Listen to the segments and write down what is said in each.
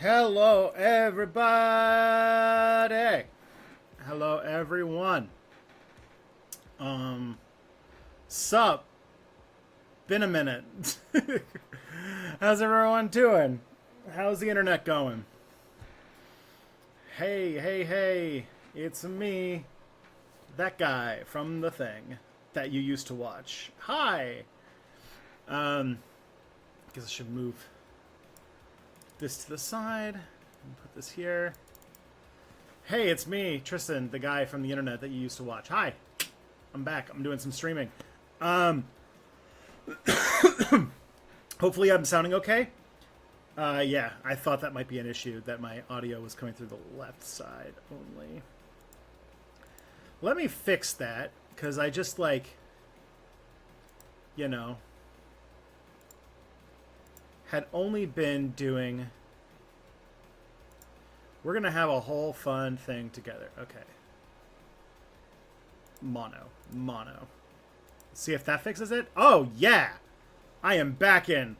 Hello, everybody. Hello, everyone. Sup? Been a minute. How's everyone doing? How's the internet going? Hey, it's me, that guy from the thing that you used to watch. Hi. Guess I should move this to the side and put this here. Hey, it's me, Tristan, the guy from the internet that you used to watch. Hi, I'm back. I'm doing some streaming. Hopefully I'm sounding okay. Yeah, I thought that might be an issue, that my audio was coming through the left side only. Let me fix that, because I just, had only been doing... We're going to have a whole fun thing together. Okay. Mono. See if that fixes it. Oh, yeah! I am back in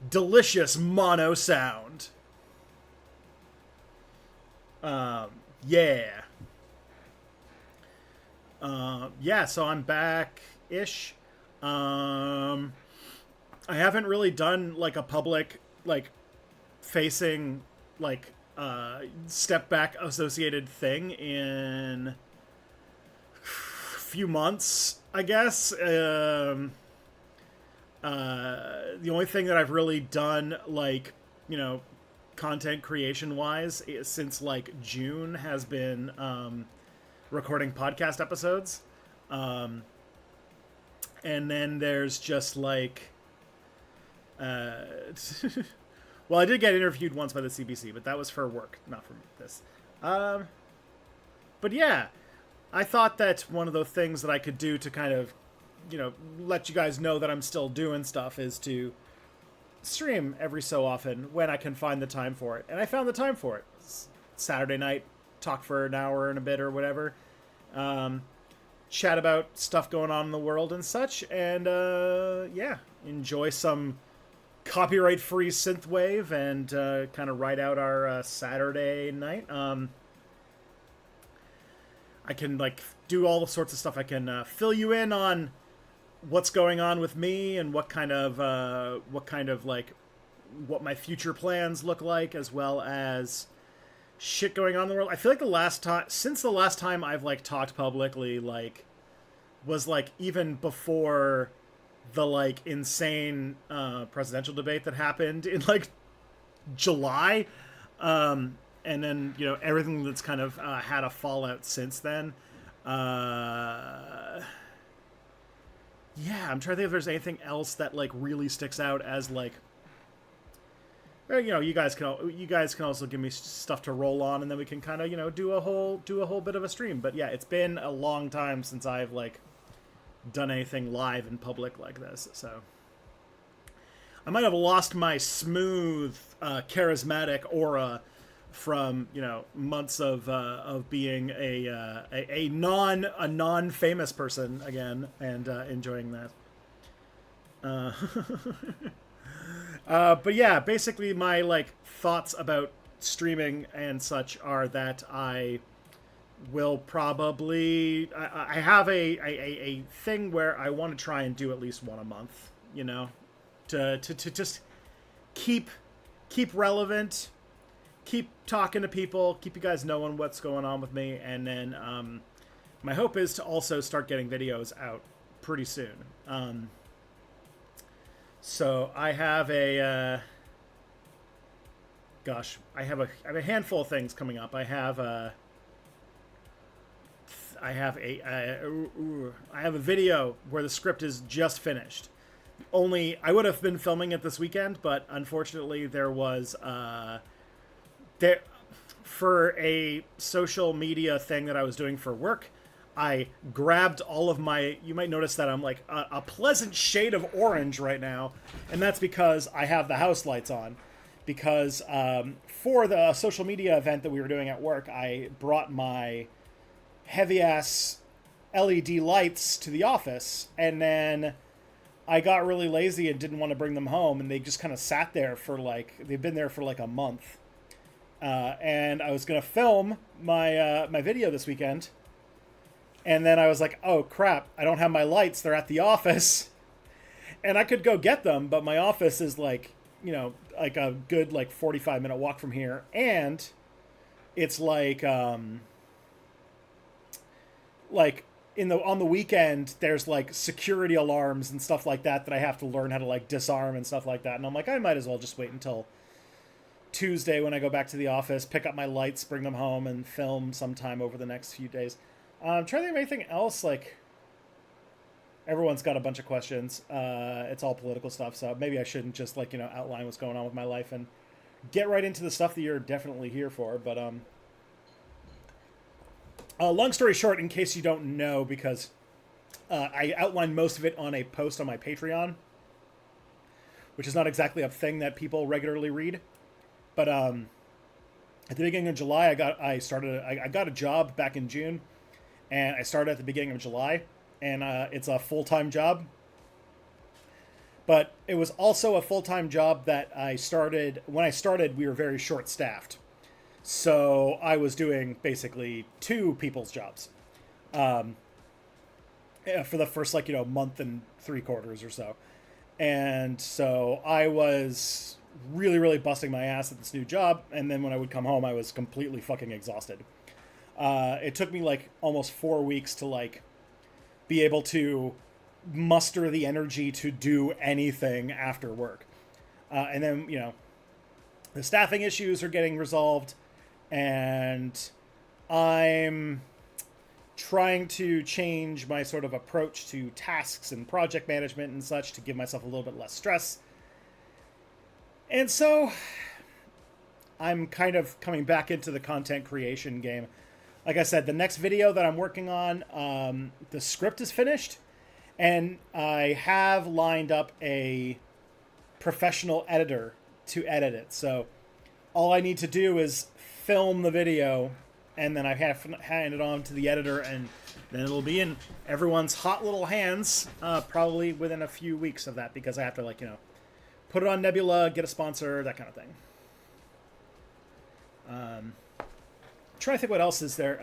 delicious mono sound. Yeah. Yeah, so I'm back-ish. I haven't really done, a public, facing, step back associated thing in a few months, I guess. The only thing that I've really done, content creation wise since June has been recording podcast episodes. And then there's just well, I did get interviewed once by the CBC, but that was for work, not for this. But yeah, I thought that one of the things that I could do to kind of, let you guys know that I'm still doing stuff is to stream every so often when I can find the time for it. And I found the time for it. Saturday night, talk for an hour and a bit or whatever. Chat about stuff going on in the world and such. And, yeah, enjoy some copyright-free synthwave and kind of ride out our Saturday night. I can do all sorts of stuff. I can fill you in on what's going on with me and what my future plans look like, as well as shit going on in the world. I feel like since the last time I've talked publicly was even before the insane presidential debate that happened in July, and then everything that's kind of had a fallout since then. Yeah, I'm trying to think if there's anything else that really sticks out as you guys can also give me stuff to roll on, and then we can kind of do a whole bit of a stream. But yeah, it's been a long time since I've done anything live in public like this, so I might have lost my smooth, charismatic aura from months of being a non-famous person again, and enjoying that. But yeah, basically my thoughts about streaming and such are that I will probably I have a thing where I want to try and do at least one a month, to just keep relevant, keep talking to people, keep you guys knowing what's going on with me, and then my hope is to also start getting videos out pretty soon. So I have I have a handful of things coming up. I have a video where the script is just finished. I would have been filming it this weekend, but unfortunately there was for a social media thing that I was doing for work, I grabbed all of my... You might notice that I'm a pleasant shade of orange right now, and that's because I have the house lights on. Because for the social media event that we were doing at work, I brought my heavy-ass LED lights to the office, and then I got really lazy and didn't want to bring them home, and they just kind of sat there for they've been there for a month. and I was gonna film my video this weekend, and then I was like, oh crap, I don't have my lights. They're at the office, and I could go get them, but my office is like, like a good like 45-minute walk from here, and it's like on the weekend there's like security alarms and stuff like that I have to learn how to like disarm and stuff like that, and I'm like, I might as well just wait until Tuesday when I go back to the office, pick up my lights, bring them home, and film sometime over the next few days. I'm trying to think of anything else. Like, everyone's got a bunch of questions. It's all political stuff, so maybe I shouldn't just like outline what's going on with my life and get right into the stuff that you're definitely here for. But long story short, in case you don't know, because I outlined most of it on a post on my Patreon, which is not exactly a thing that people regularly read. But at the beginning of July, I got a job back in June, and I started at the beginning of July, and it's a full-time job. But it was also a full-time job that when I started, we were very short-staffed. So I was doing basically two people's jobs for the first month and 3 quarters or so. And so I was really, really busting my ass at this new job, and then when I would come home, I was completely fucking exhausted. It took me like almost 4 weeks to be able to muster the energy to do anything after work. And then, the staffing issues are getting resolved, and I'm trying to change my sort of approach to tasks and project management and such to give myself a little bit less stress. And so I'm kind of coming back into the content creation game. Like I said, the next video that I'm working on, the script is finished, and I have lined up a professional editor to edit it. So all I need to do is film the video, and then I have to hand it on to the editor, and then it'll be in everyone's hot little hands, probably within a few weeks of that, because I have to put it on Nebula, get a sponsor, that kind of thing. Trying to think what else is there.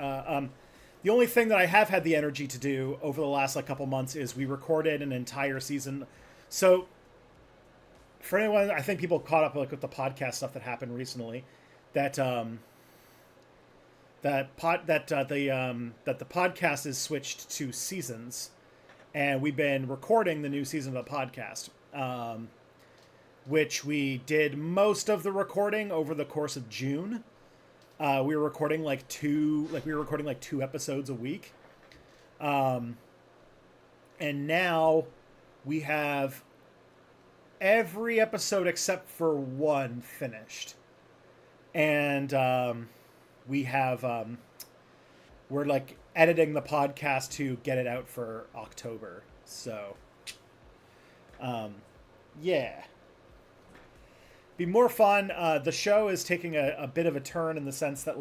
The only thing that I have had the energy to do over the last couple months is we recorded an entire season. So for anyone, I think people caught up with the podcast stuff that happened recently, that the podcast is switched to seasons, and we've been recording the new season of the podcast. Which we did most of the recording over the course of June. We were recording two episodes a week. And now we have every episode except for one finished. And we have we're editing the podcast to get it out for October. So yeah. Be more fun. The show is taking a bit of a turn in the sense that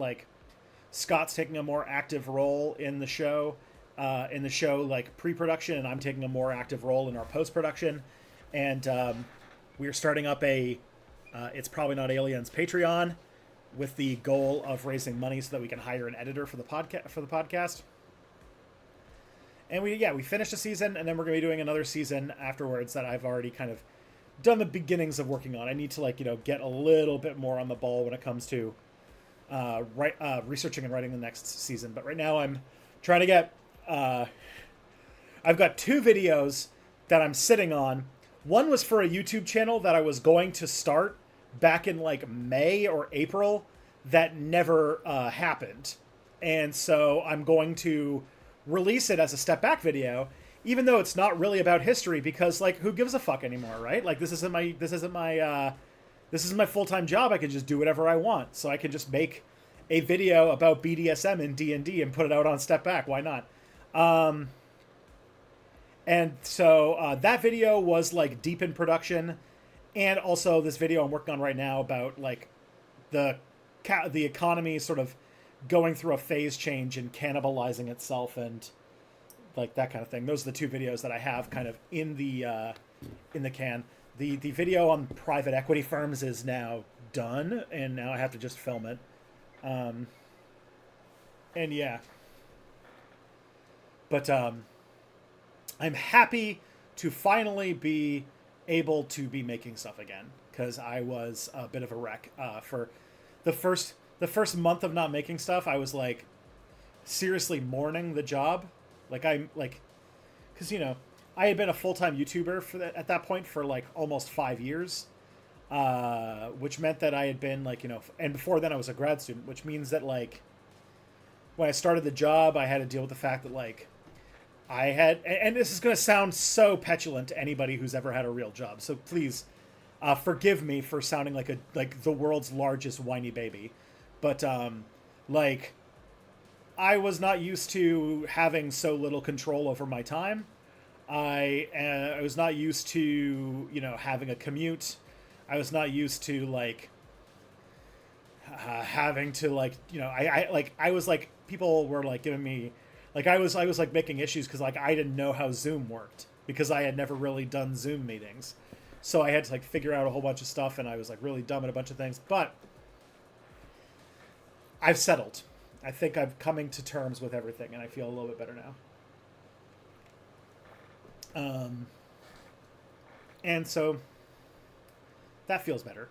Scott's taking a more active role in the show pre-production, and I'm taking a more active role in our post-production. And we're starting up a It's Probably Not Aliens Patreon with the goal of raising money so that we can hire an editor for the podcast. And we finished a season, and then we're going to be doing another season afterwards that I've already kind of done the beginnings of working on. I need to get a little bit more on the ball when it comes to researching and writing the next season. But right now I'm trying to get I've got 2 videos that I'm sitting on. One was for a YouTube channel that I was going to start back in May or April that never happened, and so I'm going to release it as a step back video, even though it's not really about history, because who gives a fuck anymore, right? This isn't my full-time job. I can just do whatever I want. So I can just make a video about BDSM and D&D and put it out on Step Back. Why not? And so that video was deep in production, and also this video I'm working on right now about the economy sort of going through a phase change and cannibalizing itself and that kind of thing. Those are the 2 videos that I have kind of in the can. The video on private equity firms is now done, and now I have to just film it. Um, and yeah, but I'm happy to finally be able to be making stuff again, because I was a bit of a wreck for the first month of not making stuff. I was like seriously mourning the job, like I'm like, because I had been a full-time YouTuber at that point for like almost 5 years, which meant that I had been like, and before then I was a grad student, which means that like when I started the job, I had to deal with the fact that like I had, and this is going to sound so petulant to anybody who's ever had a real job, so please forgive me for sounding like the world's largest whiny baby, but like I was not used to having so little control over my time. I was not used to having a commute. I was not used to like having to like I was like, people were like giving me like I was like making issues because like I didn't know how Zoom worked, because I had never really done Zoom meetings, so I had to like figure out a whole bunch of stuff, and I was like really dumb at a bunch of things. But I've settled. I think I'm coming to terms with everything, and I feel a little bit better now. And so that feels better.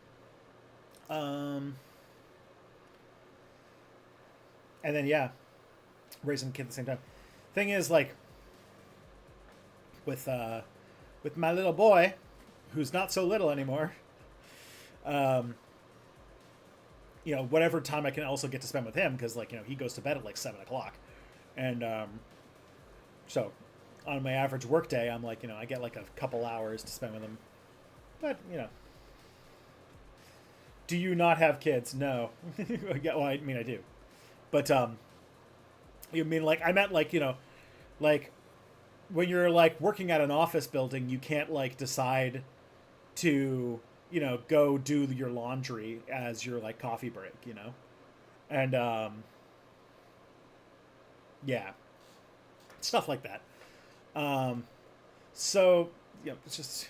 Um, and then yeah, raising a kid at the same time. Thing is, like with my little boy, who's not so little anymore. Um, whatever time I can also get to spend with him, because like he goes to bed at like 7 o'clock, and so on my average work day, I'm like I get like a couple hours to spend with him. But do you not have kids? No. Yeah, well, I mean I do, but you mean like I meant like like when you're like working at an office building, you can't like decide to go do your laundry as your like coffee break, and yeah, stuff like that. Um, so yeah, it's just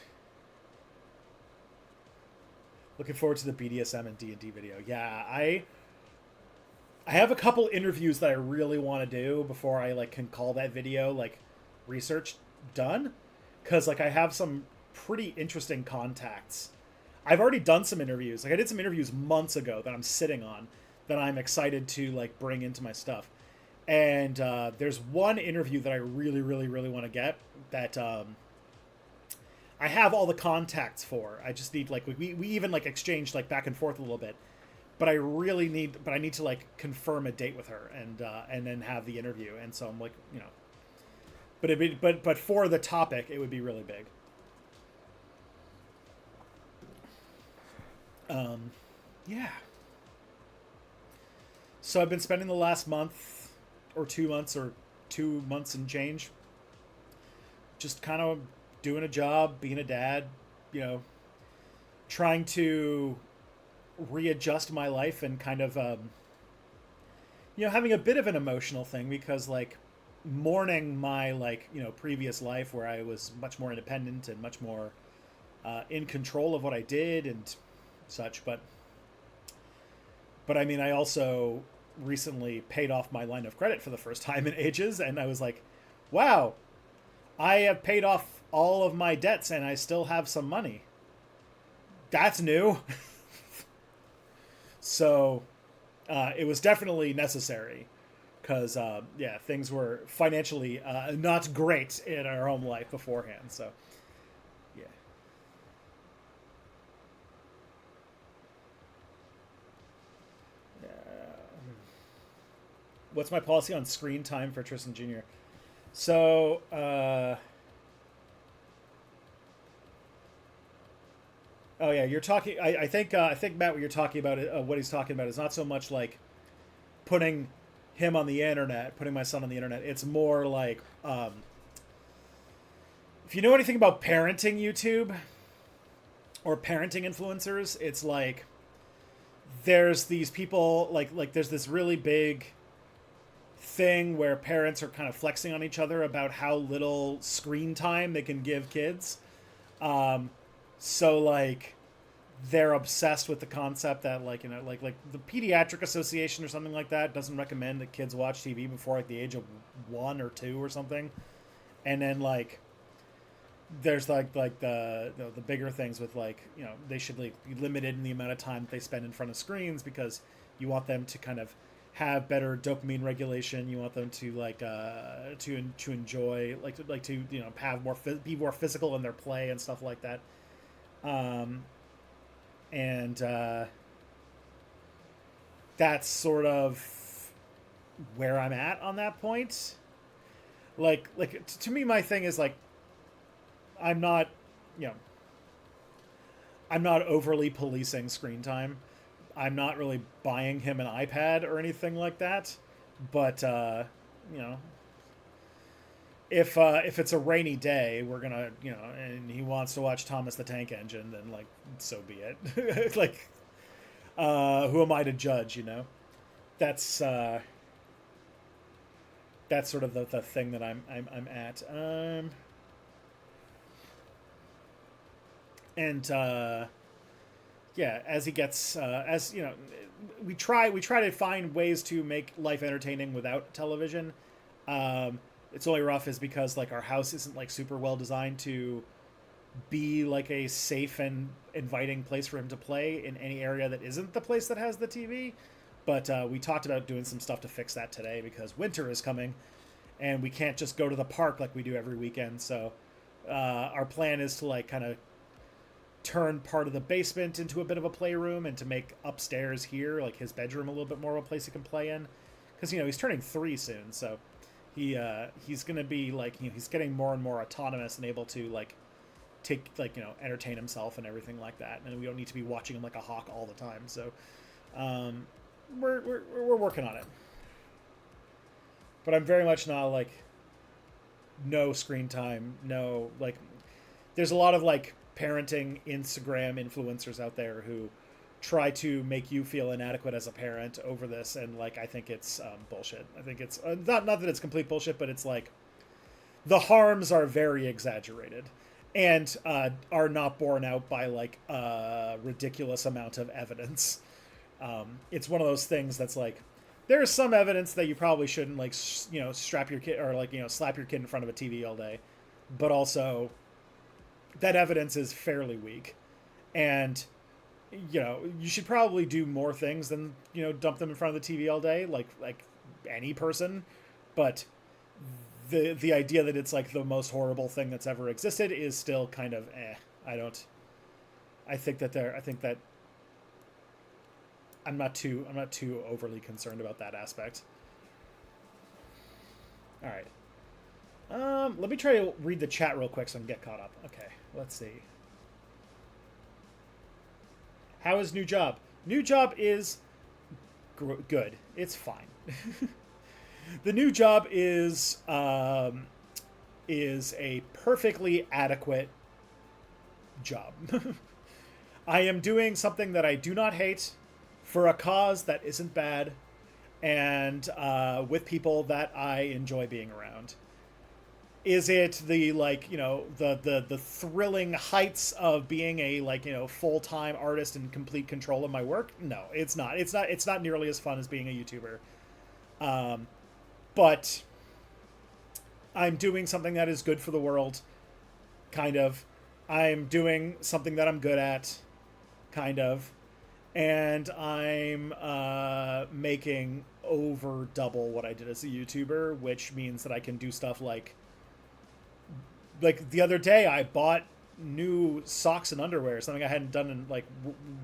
looking forward to the BDSM and D&D video. Yeah, I have a couple interviews that I really want to do before I like can call that video like research done, because like I have some pretty interesting contacts. I've already done some interviews. Like I did some interviews months ago that I'm sitting on, that I'm excited to like bring into my stuff. And there's one interview that I really, really, really want to get that I have all the contacts for. I just need like we even like exchanged like back and forth a little bit. But I need to like confirm a date with her and then have the interview. And so I'm like, but for the topic, it would be really big. Yeah. So I've been spending the last month or 2 months or 2 months and change just kind of doing a job, being a dad, trying to readjust my life, and kind of having a bit of an emotional thing, because like mourning my like previous life where I was much more independent and much more in control of what I did and such. But I mean, I also recently paid off my line of credit for the first time in ages, and I was like, wow, I have paid off all of my debts and I still have some money. That's new. So it was definitely necessary, because yeah, things were financially not great in our home life beforehand. So yeah. What's my policy on screen time for Tristan Jr.? So oh yeah, you're talking. I think Matt, what you're talking about, what he's talking about, is not so much like putting him on the internet, putting my son on the internet. It's more like if you know anything about parenting YouTube or parenting influencers, it's like there's these people like there's this really big thing where parents are kind of flexing on each other about how little screen time they can give kids. So like they're obsessed with the concept that like like the pediatric association or something like that doesn't recommend that kids watch TV before like the age of 1 or 2 or something, and then like there's like the bigger things with like they should like be limited in the amount of time that they spend in front of screens because you want them to kind of have better dopamine regulation. You want them to like to enjoy like to have more be more physical in their play and stuff like that. Um, and That's sort of where I'm at on that point. To me, my thing is like I'm not, you know, I'm not overly policing screen time. I'm not really buying him an iPad or anything like that. But you know, if it's a rainy day, we're gonna and he wants to watch Thomas the Tank Engine, then like so be it. Like, who am I to judge? That's that's sort of the thing that I'm at. And Yeah, as he gets as we try to find ways to make life entertaining without television. It's only rough is because like our house isn't like super well designed to be like a safe and inviting place for him to play in any area that isn't the place that has the TV. But we talked about doing some stuff to fix that today because winter is coming and we can't just go to the park like we do every weekend. So our plan is to like kind of turn part of the basement into a bit of a playroom and to make upstairs here like his bedroom a little bit more of a place he can play in because he's turning 3 soon, so he's gonna be like he's getting more and more autonomous and able to like take like entertain himself and everything like that, and we don't need to be watching him like a hawk all the time. So we're working on it, but I'm very much not like no screen time, no like there's a lot of like parenting Instagram influencers out there who try to make you feel inadequate as a parent over this, and like I think it's bullshit. I think it's not that it's complete bullshit, but it's like the harms are very exaggerated and are not borne out by like a ridiculous amount of evidence. It's one of those things that's like there's some evidence that you probably shouldn't like strap your kid or like slap your kid in front of a TV all day, but also that evidence is fairly weak, and you should probably do more things than dump them in front of the TV all day, like any person. But the idea that it's like the most horrible thing that's ever existed is still kind of I think that I'm not too overly concerned about that aspect. All right. Let me try to read the chat real quick so I can get caught up. Okay, let's see. How is new job? New job is good. It's fine. The new job is a perfectly adequate job. I am doing something that I do not hate for a cause that isn't bad, and with people that I enjoy being around. Is it the like the thrilling heights of being a full-time artist in complete control of my work? No, it's not. It's not nearly as fun as being a YouTuber. But I'm doing something that is good for the world, kind of. I'm doing something that I'm good at, kind of, and I'm making over double what I did as a YouTuber, which means that I can do stuff like the other day I bought new socks and underwear, something I hadn't done in like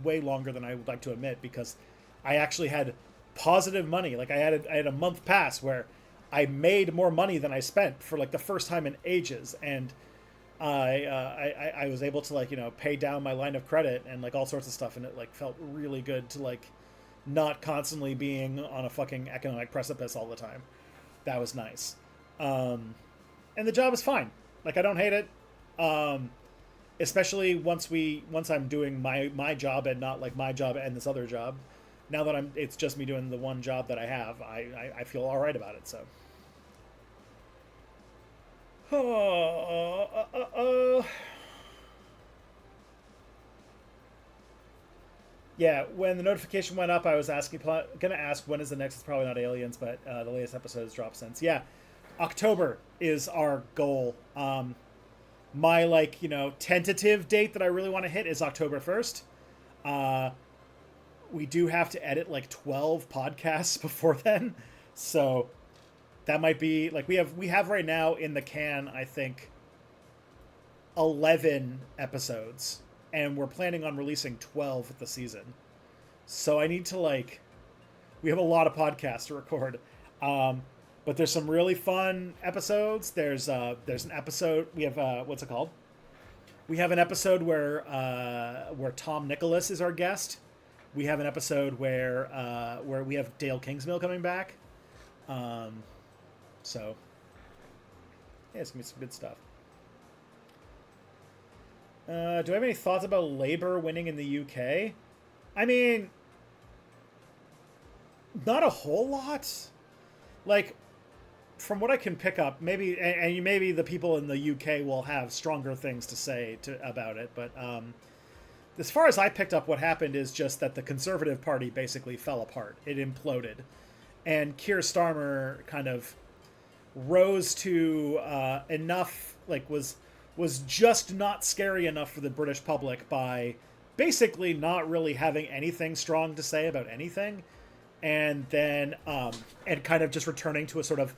way longer than I would like to admit, because I actually had positive money. Like I had a month pass where I made more money than I spent for like the first time in ages, and I was able to like pay down my line of credit and like all sorts of stuff, and it like felt really good to like not constantly being on a fucking economic precipice all the time. That was nice. And the job is fine. Like I don't hate it, especially once I'm doing my job and not like my job and this other job. Now that it's just me doing the one job that I have, I feel all right about it. So, Yeah, when the notification went up, I was gonna ask when is the next. It's probably not Aliens, but the latest episode has dropped since. Yeah, October is our goal. My tentative date that I really want to hit is October 1st. We do have to edit like 12 podcasts before then, so that might be like we have right now in the can, I think, 11 episodes, and we're planning on releasing 12 of the season. So I need to we have a lot of podcasts to record. But there's some really fun episodes. There's an episode we have what's it called? We have an episode where Tom Nicholas is our guest. We have an episode where we have Dale Kingsmill coming back. So yeah, it's gonna be some good stuff. Do I have any thoughts about Labour winning in the UK? I mean, not a whole lot. Like, from what I can pick up, maybe the people in the UK will have stronger things to say about it. But as far as I picked up, what happened is just that the Conservative Party basically fell apart. It imploded, and Keir Starmer kind of rose to enough, was just not scary enough for the British public by basically not really having anything strong to say about anything, and then and kind of just returning to a sort of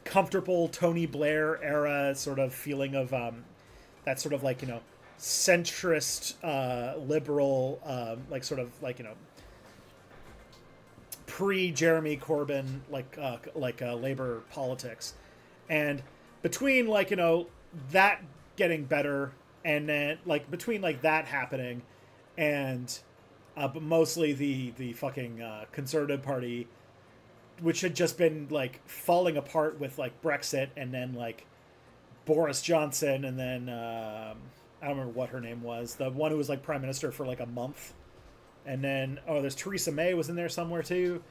comfortable Tony Blair era sort of feeling of that sort of centrist liberal pre Jeremy Corbyn Labour politics. And between that getting better, and then between that happening and but mostly the fucking Conservative Party, which had just been falling apart with Brexit, and then Boris Johnson, and then I don't remember what her name was, the one who was prime minister for a month, and then there's Theresa May was in there somewhere too,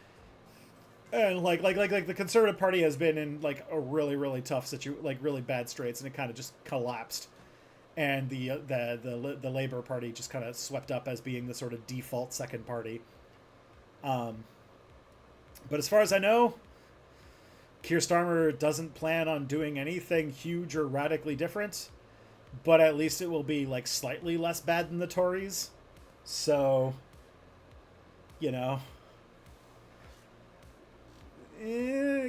and the Conservative Party has been in a really really tough really bad straits, and it kind of just collapsed, and the Labour Party just kind of swept up as being the sort of default second party. But as far as I know, Keir Starmer doesn't plan on doing anything huge or radically different, but at least it will be slightly less bad than the Tories. So,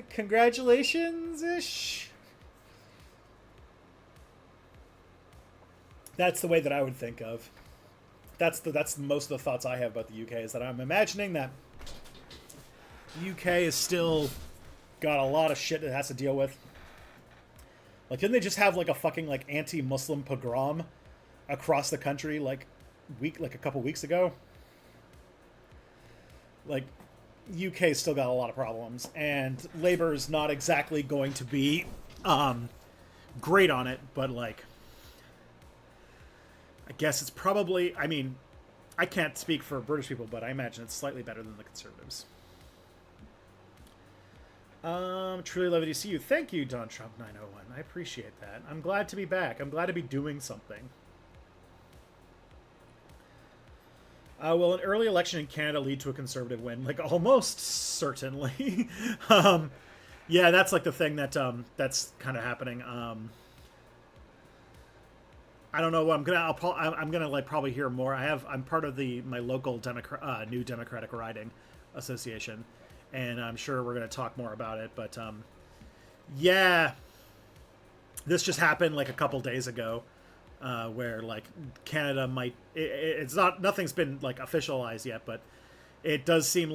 congratulations-ish. That's the way that I would think of. That's most of the thoughts I have about the UK, is that I'm imagining that the UK is still got a lot of shit it has to deal with. Didn't they just have a fucking anti-Muslim pogrom across the country a couple weeks ago? UK's still got a lot of problems, and Labour's not exactly going to be great on it, but I guess it's probably, I mean, I can't speak for British people, but I imagine it's slightly better than the Conservatives. Truly lovely to see you. Thank you, Don Trump 901. I appreciate that. I'm glad to be back. I'm glad to be doing something. Will an early election in Canada lead to a Conservative win? Almost certainly. Yeah, that's the thing that that's kind of happening. I don't know. I'm gonna probably hear more. I'm part of my local new Democratic riding association, and I'm sure we're gonna talk more about it. But yeah, this just happened a couple days ago, where Canada might. It's not, nothing's been officialized yet, but it does seem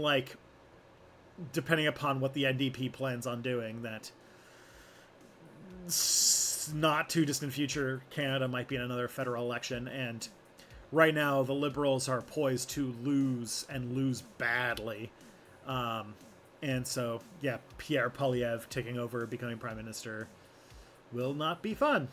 depending upon what the NDP plans on doing, that not too distant future, Canada might be in another federal election, and right now the Liberals are poised to lose, and lose badly. And so, yeah, Pierre Poilievre taking over, becoming prime minister, will not be fun.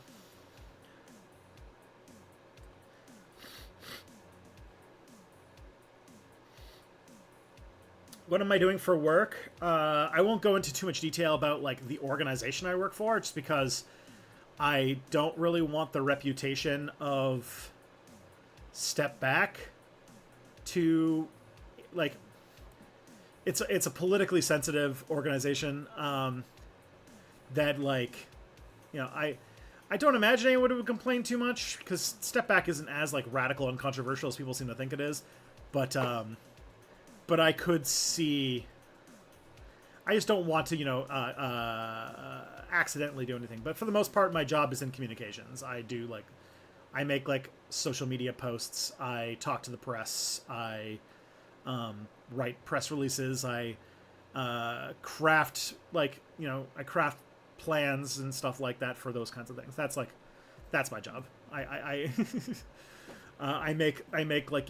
What am I doing for work? I won't go into too much detail about the organization I work for, just because I don't really want the reputation of Step Back to like it's a politically sensitive organization that like I don't imagine anyone would complain too much because Step Back isn't as like radical and controversial as people seem to think it is, but I could see. I just don't want to accidentally do anything. But for the most part, my job is in communications. I make like social media posts. I talk to the press. I write press releases. I craft I craft plans and stuff like that for those kinds of things. That's my job. I make like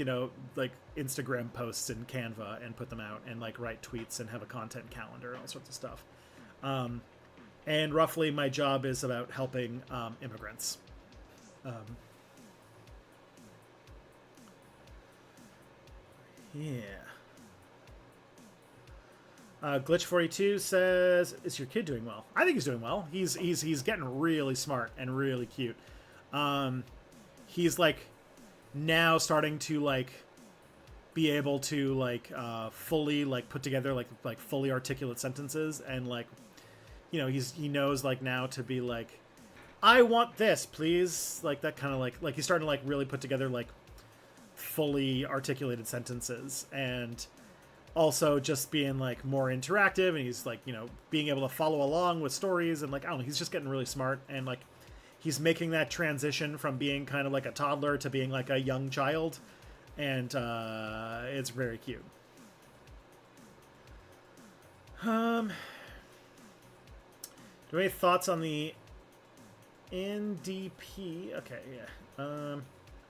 like Instagram posts in Canva and put them out and like write tweets and have a content calendar and all sorts of stuff. And roughly my job is about helping immigrants. Yeah. Glitch42 says, "Is your kid doing well?" I think he's doing well. He's getting really smart and really cute. He's like now starting to like be able to like fully like put together like fully articulate sentences, and like he knows like now to be like, "I want this, please," like that kind of like he's starting to like really put together like fully articulated sentences, and also just being like more interactive, and he's like being able to follow along with stories, and like I don't know, he's just getting really smart, and like he's making that transition from being kind of like a toddler to being like a young child, and it's very cute. Do you have any thoughts on the NDP? Okay, yeah.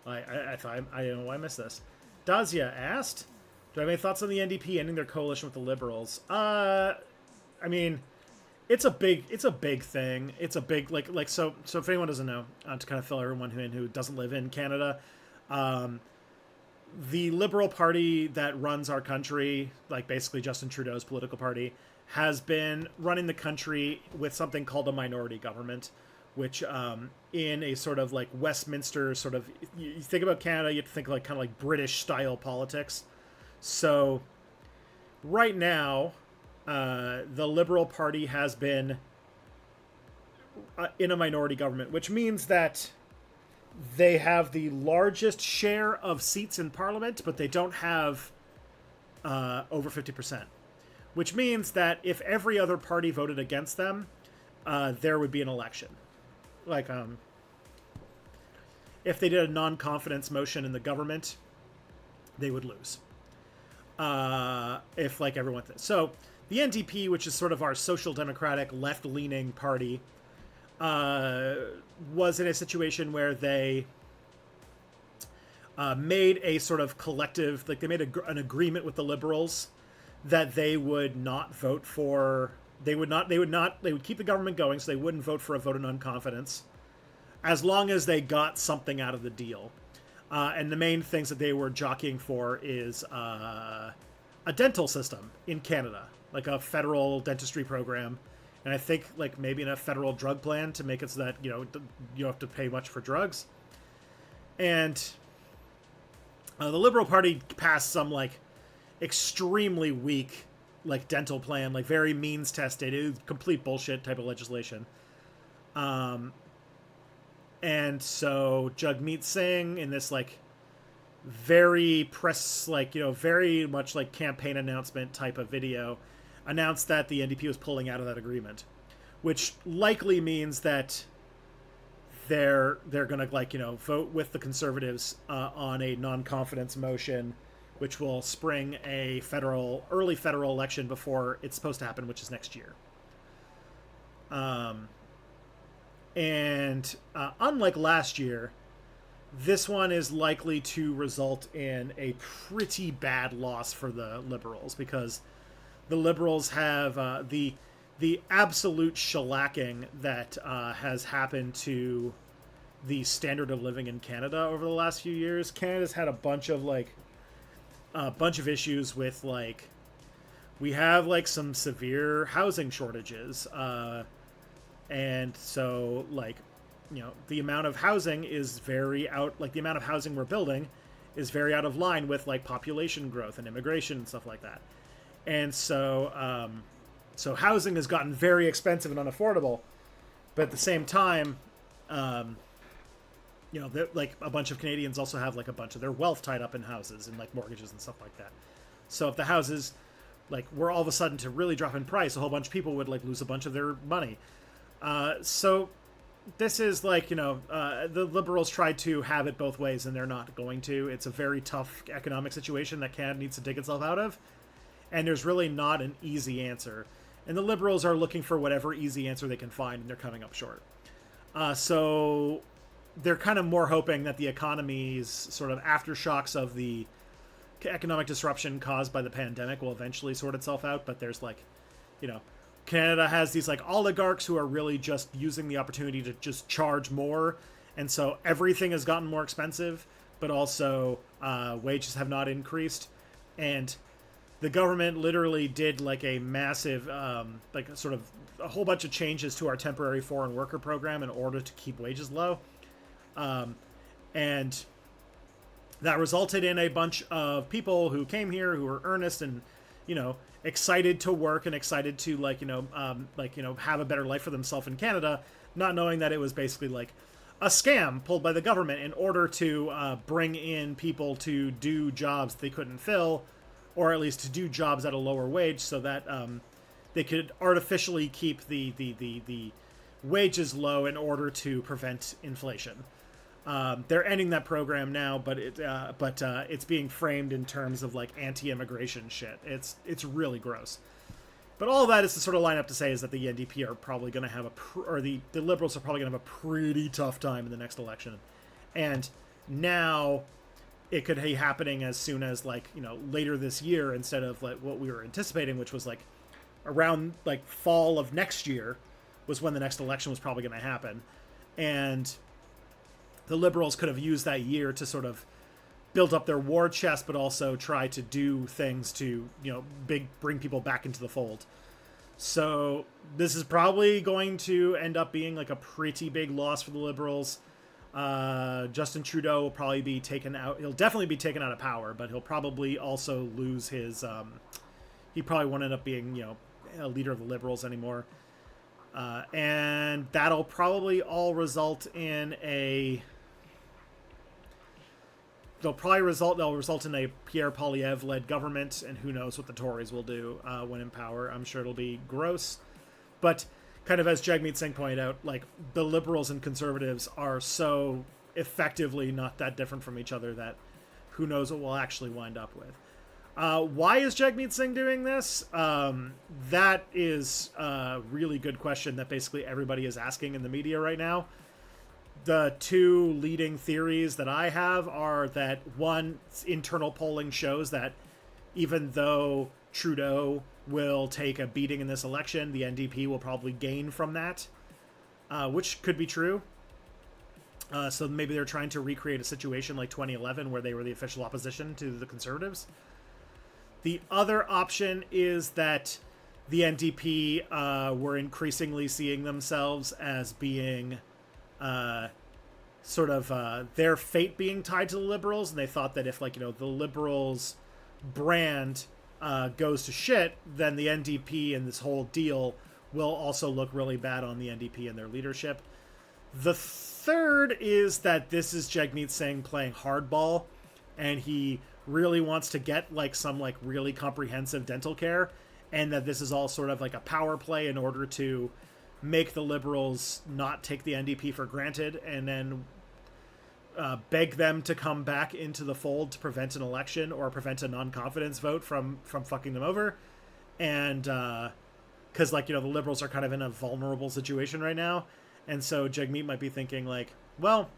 I thought I don't know why I missed this. Dazia asked, "Do I have any thoughts on the NDP ending their coalition with the Liberals?" I mean, it's a big thing. It's a big like so if anyone doesn't know, to kind of fill everyone who doesn't live in Canada, the Liberal Party that runs our country, like basically Justin Trudeau's political party, has been running the country with something called a minority government, which in a sort of like Westminster sort of, you think about Canada, you have to think like kind of like British style politics. So right now, the Liberal Party has been in a minority government, which means that they have the largest share of seats in Parliament, but they don't have over 50%, which means that if every other party voted against them, there would be an election. Like, if they did a non-confidence motion in the government, they would lose. If like everyone so the NDP, which is sort of our social democratic left-leaning party, was in a situation where they made a sort of collective, like they made an agreement with the Liberals that they would not vote for. They would keep the government going, so they wouldn't vote for a vote of non-confidence as long as they got something out of the deal. And the main things that they were jockeying for is a dental system in Canada, like a federal dentistry program, and I think like maybe in a federal drug plan to make it so that you don't have to pay much for drugs. And the Liberal Party passed some like extremely weak like dental plan, like very means tested, it was complete bullshit type of legislation. And so Jagmeet Singh, in this like very press, like very much like campaign announcement type of video, announced that the NDP was pulling out of that agreement, which likely means that they're gonna like vote with the Conservatives on a non-confidence motion, which will spring a early federal election before it's supposed to happen, which is next year. And unlike last year, this one is likely to result in a pretty bad loss for the Liberals, because the Liberals have the absolute shellacking that has happened to the standard of living in Canada over the last few years. Canada's had a bunch of issues with like, we have like some severe housing shortages, and so like the amount of housing is the amount of housing we're building is very out of line with like population growth and immigration and stuff like that. And so so housing has gotten very expensive and unaffordable, but at the same time, you know, like a bunch of Canadians also have like a bunch of their wealth tied up in houses and like mortgages and stuff like that. So if the houses like were all of a sudden to really drop in price, a whole bunch of people would like lose a bunch of their money. So this is like, you know, the Liberals tried to have it both ways, and they're not going to. It's a very tough economic situation that Canada needs to dig itself out of, and there's really not an easy answer. And the Liberals are looking for whatever easy answer they can find, and they're coming up short. So they're kind of more hoping that the economy's sort of aftershocks of the economic disruption caused by the pandemic will eventually sort itself out. But there's like, you know, Canada has these like oligarchs who are really just using the opportunity to just charge more. And so everything has gotten more expensive, but also wages have not increased. And the government literally did like a massive, like sort of a whole bunch of changes to our temporary foreign worker program in order to keep wages low. And that resulted in a bunch of people who came here who were earnest and, you know, excited to work and excited to like, you know, have a better life for themselves in Canada, not knowing that it was basically like a scam pulled by the government in order to bring in people to do jobs they couldn't fill, or at least to do jobs at a lower wage so that they could artificially keep the wages low in order to prevent inflation. They're ending that program now, but it's being framed in terms of like anti-immigration shit. It's really gross. But all of that is to sort of line up to say is that the NDP are probably going to have the Liberals are probably going to have a pretty tough time in the next election. And now it could be happening as soon as like, you know, later this year instead of like what we were anticipating, which was like around like fall of next year was when the next election was probably going to happen. And the Liberals could have used that year to sort of build up their war chest, but also try to do things to, you know, bring people back into the fold. So this is probably going to end up being like a pretty big loss for the Liberals. Justin Trudeau will probably be taken out. He'll definitely be taken out of power, but he'll probably also lose his, he probably won't end up being, you know, a leader of the Liberals anymore. And that'll probably all result in they'll result in a Pierre Poilievre-led government, and who knows what the Tories will do when in power. I'm sure it'll be gross. But kind of as Jagmeet Singh pointed out, like the Liberals and Conservatives are so effectively not that different from each other that who knows what we'll actually wind up with. Why is Jagmeet Singh doing this? That is a really good question that basically everybody is asking in the media right now. The two leading theories that I have are that, one, internal polling shows that even though Trudeau will take a beating in this election, the NDP will probably gain from that, which could be true. So maybe they're trying to recreate a situation like 2011 where they were the official opposition to the Conservatives. The other option is that the NDP were increasingly seeing themselves as being sort of their fate being tied to the Liberals, and they thought that if, like, you know, the Liberals brand goes to shit, then the NDP and this whole deal will also look really bad on the NDP and their leadership. The third is that this is Jagmeet Singh playing hardball, and he really wants to get like some like really comprehensive dental care, and that this is all sort of like a power play in order to make the Liberals not take the NDP for granted, and then beg them to come back into the fold to prevent an election or prevent a non-confidence vote from fucking them over. And because, like, you know, the Liberals are kind of in a vulnerable situation right now, and so Jagmeet might be thinking like, well,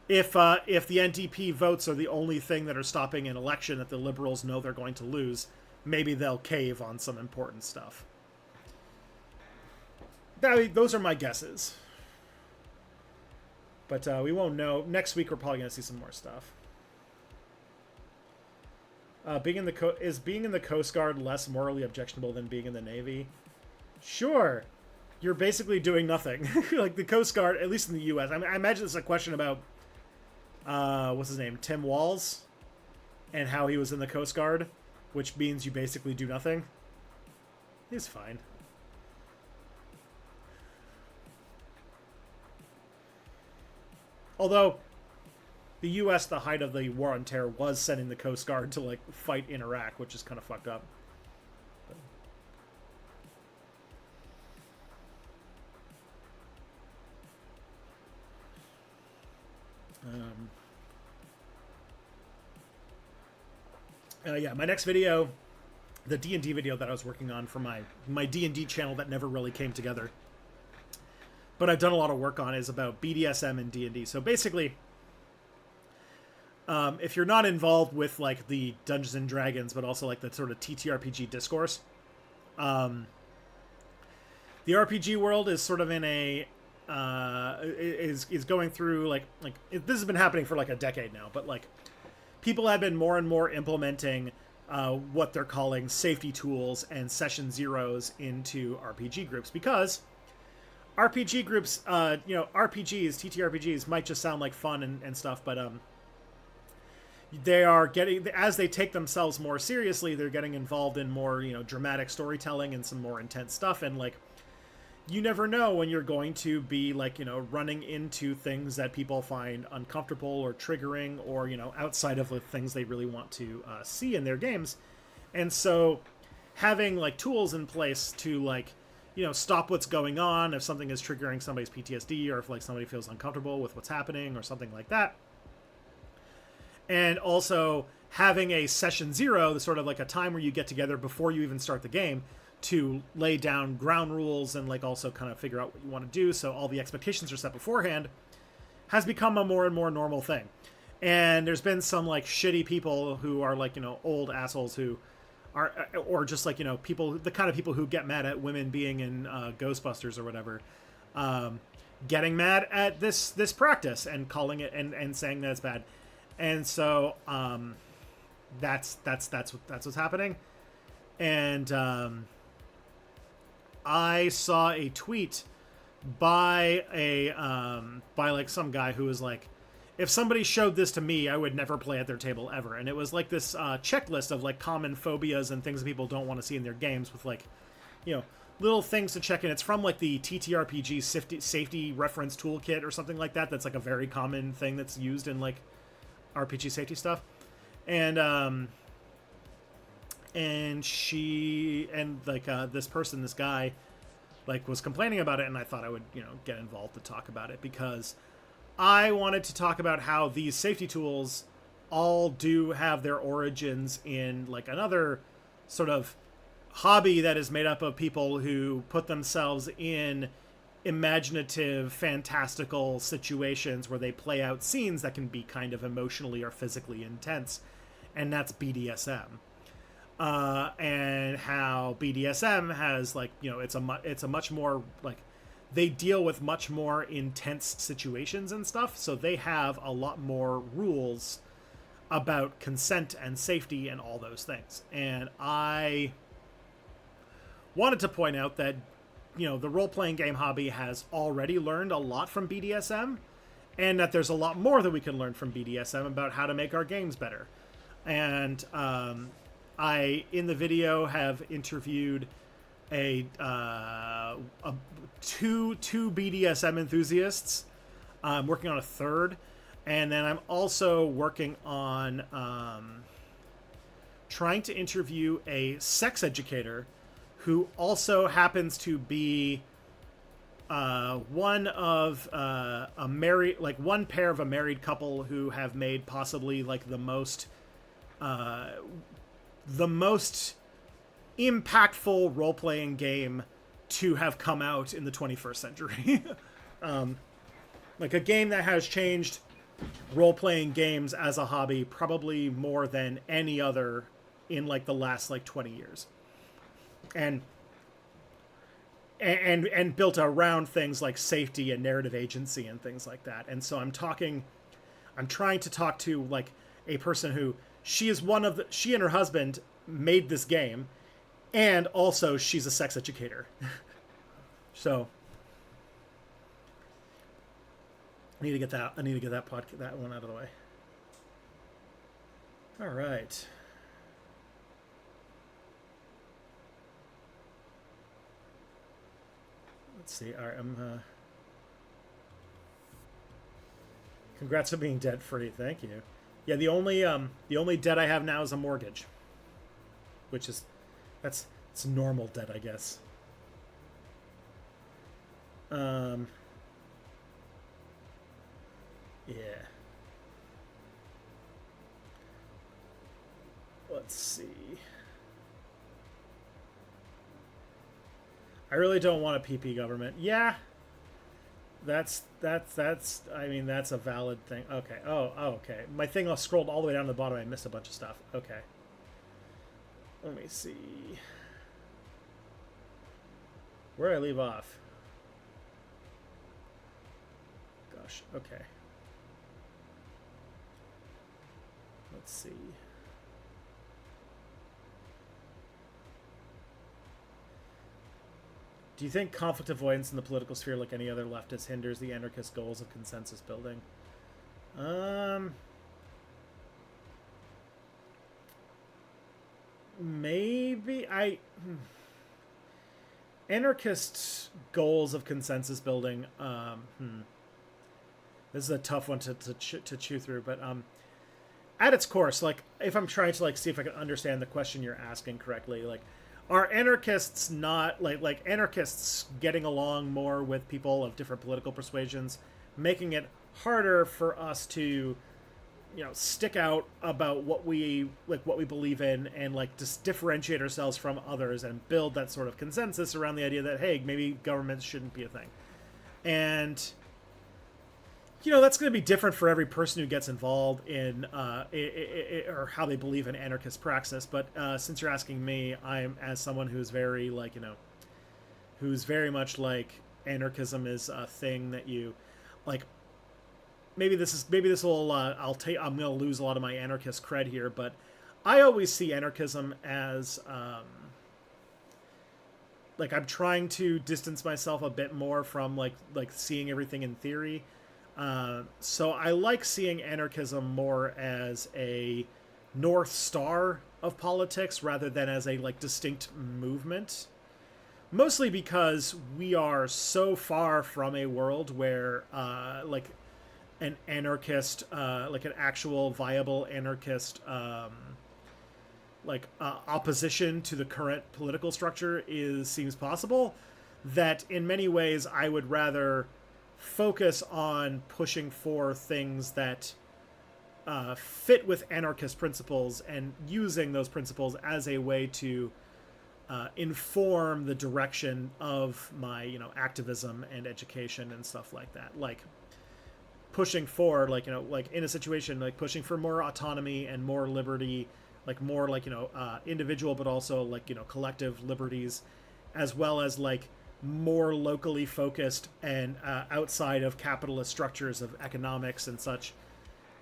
if the NDP votes are the only thing that are stopping an election that the Liberals know they're going to lose, maybe they'll cave on some important stuff. Those are my guesses. But we won't know. Next week we're probably going to see some more stuff. Being in the Coast Guard less morally objectionable than being in the Navy? Sure. You're basically doing nothing. Like the Coast Guard, at least in the U.S. I imagine it's a question about what's his name? Tim Walz? and how he was in the Coast Guard, which means you basically do nothing. He's fine. Although, the U.S., the height of the War on Terror, was sending the Coast Guard to, like, fight in Iraq, which is kind of fucked up. Yeah, my next video, the D&D video that I was working on for my D&D channel that never really came together, but I've done a lot of work on, is about BDSM and D&D. So basically, if you're not involved with, like, the Dungeons and Dragons, but also, like, the sort of TTRPG discourse, the RPG world is sort of in a is going through this has been happening for like a decade now, but like people have been more and more implementing what they're calling safety tools and session zeros into RPG groups, because RPG groups, RPGs, TTRPGs might just sound like fun and stuff, but they are getting, as they take themselves more seriously, they're getting involved in more, dramatic storytelling and some more intense stuff. And like, you never know when you're going to be like, running into things that people find uncomfortable or triggering, or, outside of the things they really want to see in their games. And so having like tools in place to like, stop what's going on if something is triggering somebody's PTSD, or if like somebody feels uncomfortable with what's happening or something like that. And also having a session zero, the sort of like a time where you get together before you even start the game to lay down ground rules and like also kind of figure out what you want to do, so all the expectations are set beforehand, has become a more and more normal thing. And there's been some like shitty people who are like, old assholes who are, or just like, people, the kind of people who get mad at women being in Ghostbusters or whatever, getting mad at this practice and calling it and saying that it's bad. And so that's what's happening. And I saw a tweet by like some guy who was like, if somebody showed this to me, I would never play at their table ever. And it was like this checklist of like common phobias and things that people don't want to see in their games, with like, little things to check in. It's from like the TTRPG safety reference toolkit or something like that. That's like a very common thing that's used in like RPG safety stuff. And she, and like this guy like was complaining about it, and I thought I would get involved to talk about it, because I wanted to talk about how these safety tools all do have their origins in like another sort of hobby that is made up of people who put themselves in imaginative, fantastical situations where they play out scenes that can be kind of emotionally or physically intense, and that's BDSM. And how BDSM has like, it's a much more like, they deal with much more intense situations and stuff, so they have a lot more rules about consent and safety and all those things. And I wanted to point out that the role-playing game hobby has already learned a lot from BDSM, and that there's a lot more that we can learn from BDSM about how to make our games better. And I, in the video, have interviewed two BDSM enthusiasts. I'm working on a third, and then I'm also working on trying to interview a sex educator who also happens to be one of one pair of a married couple who have made possibly like the most impactful role-playing game to have come out in the 21st century. Like a game that has changed role-playing games as a hobby probably more than any other in like the last like 20 years. And built around things like safety and narrative agency and things like that. And so I'm trying to talk to like a person who, she and her husband made this game, and also she's a sex educator. So I need to get that one out of the way. All right. Let's see. All right, congrats on being debt free. Thank you. Yeah, the only debt I have now is a mortgage, which is that's it's normal debt, I guess. Um, yeah. Let's see. I really don't want a PP government. Yeah, that's. I mean, that's a valid thing. Okay. Oh, okay. My thing scrolled all the way down to the bottom. I missed a bunch of stuff. Okay. Let me see. Where did I leave off? Gosh. Okay. Let's see. Do you think conflict avoidance in the political sphere, like any other leftist, hinders the anarchist goals of consensus building? Maybe anarchist goals of consensus building. This is a tough one to chew through, but at its course, like if I'm trying to like see if I can understand the question you're asking correctly, like are anarchists not like anarchists getting along more with people of different political persuasions, making it harder for us to stick out about what we believe in and like just differentiate ourselves from others and build that sort of consensus around the idea that hey, maybe governments shouldn't be a thing. And that's going to be different for every person who gets involved in or how they believe in anarchist praxis. But since you're asking me, I'm as someone who's very who's very much like anarchism is a thing that you like. Maybe this will I'm going to lose a lot of my anarchist cred here, but I always see anarchism as like I'm trying to distance myself a bit more from like seeing everything in theory. So I like seeing anarchism more as a North Star of politics rather than as a like distinct movement. Mostly because we are so far from a world where like an anarchist, like an actual viable anarchist opposition to the current political structure seems possible, that in many ways I would rather focus on pushing for things that fit with anarchist principles and using those principles as a way to inform the direction of my activism and education and stuff like that. Like pushing for like in a situation like pushing for more autonomy and more liberty, like more individual but also like collective liberties, as well as like more locally focused and outside of capitalist structures of economics and such,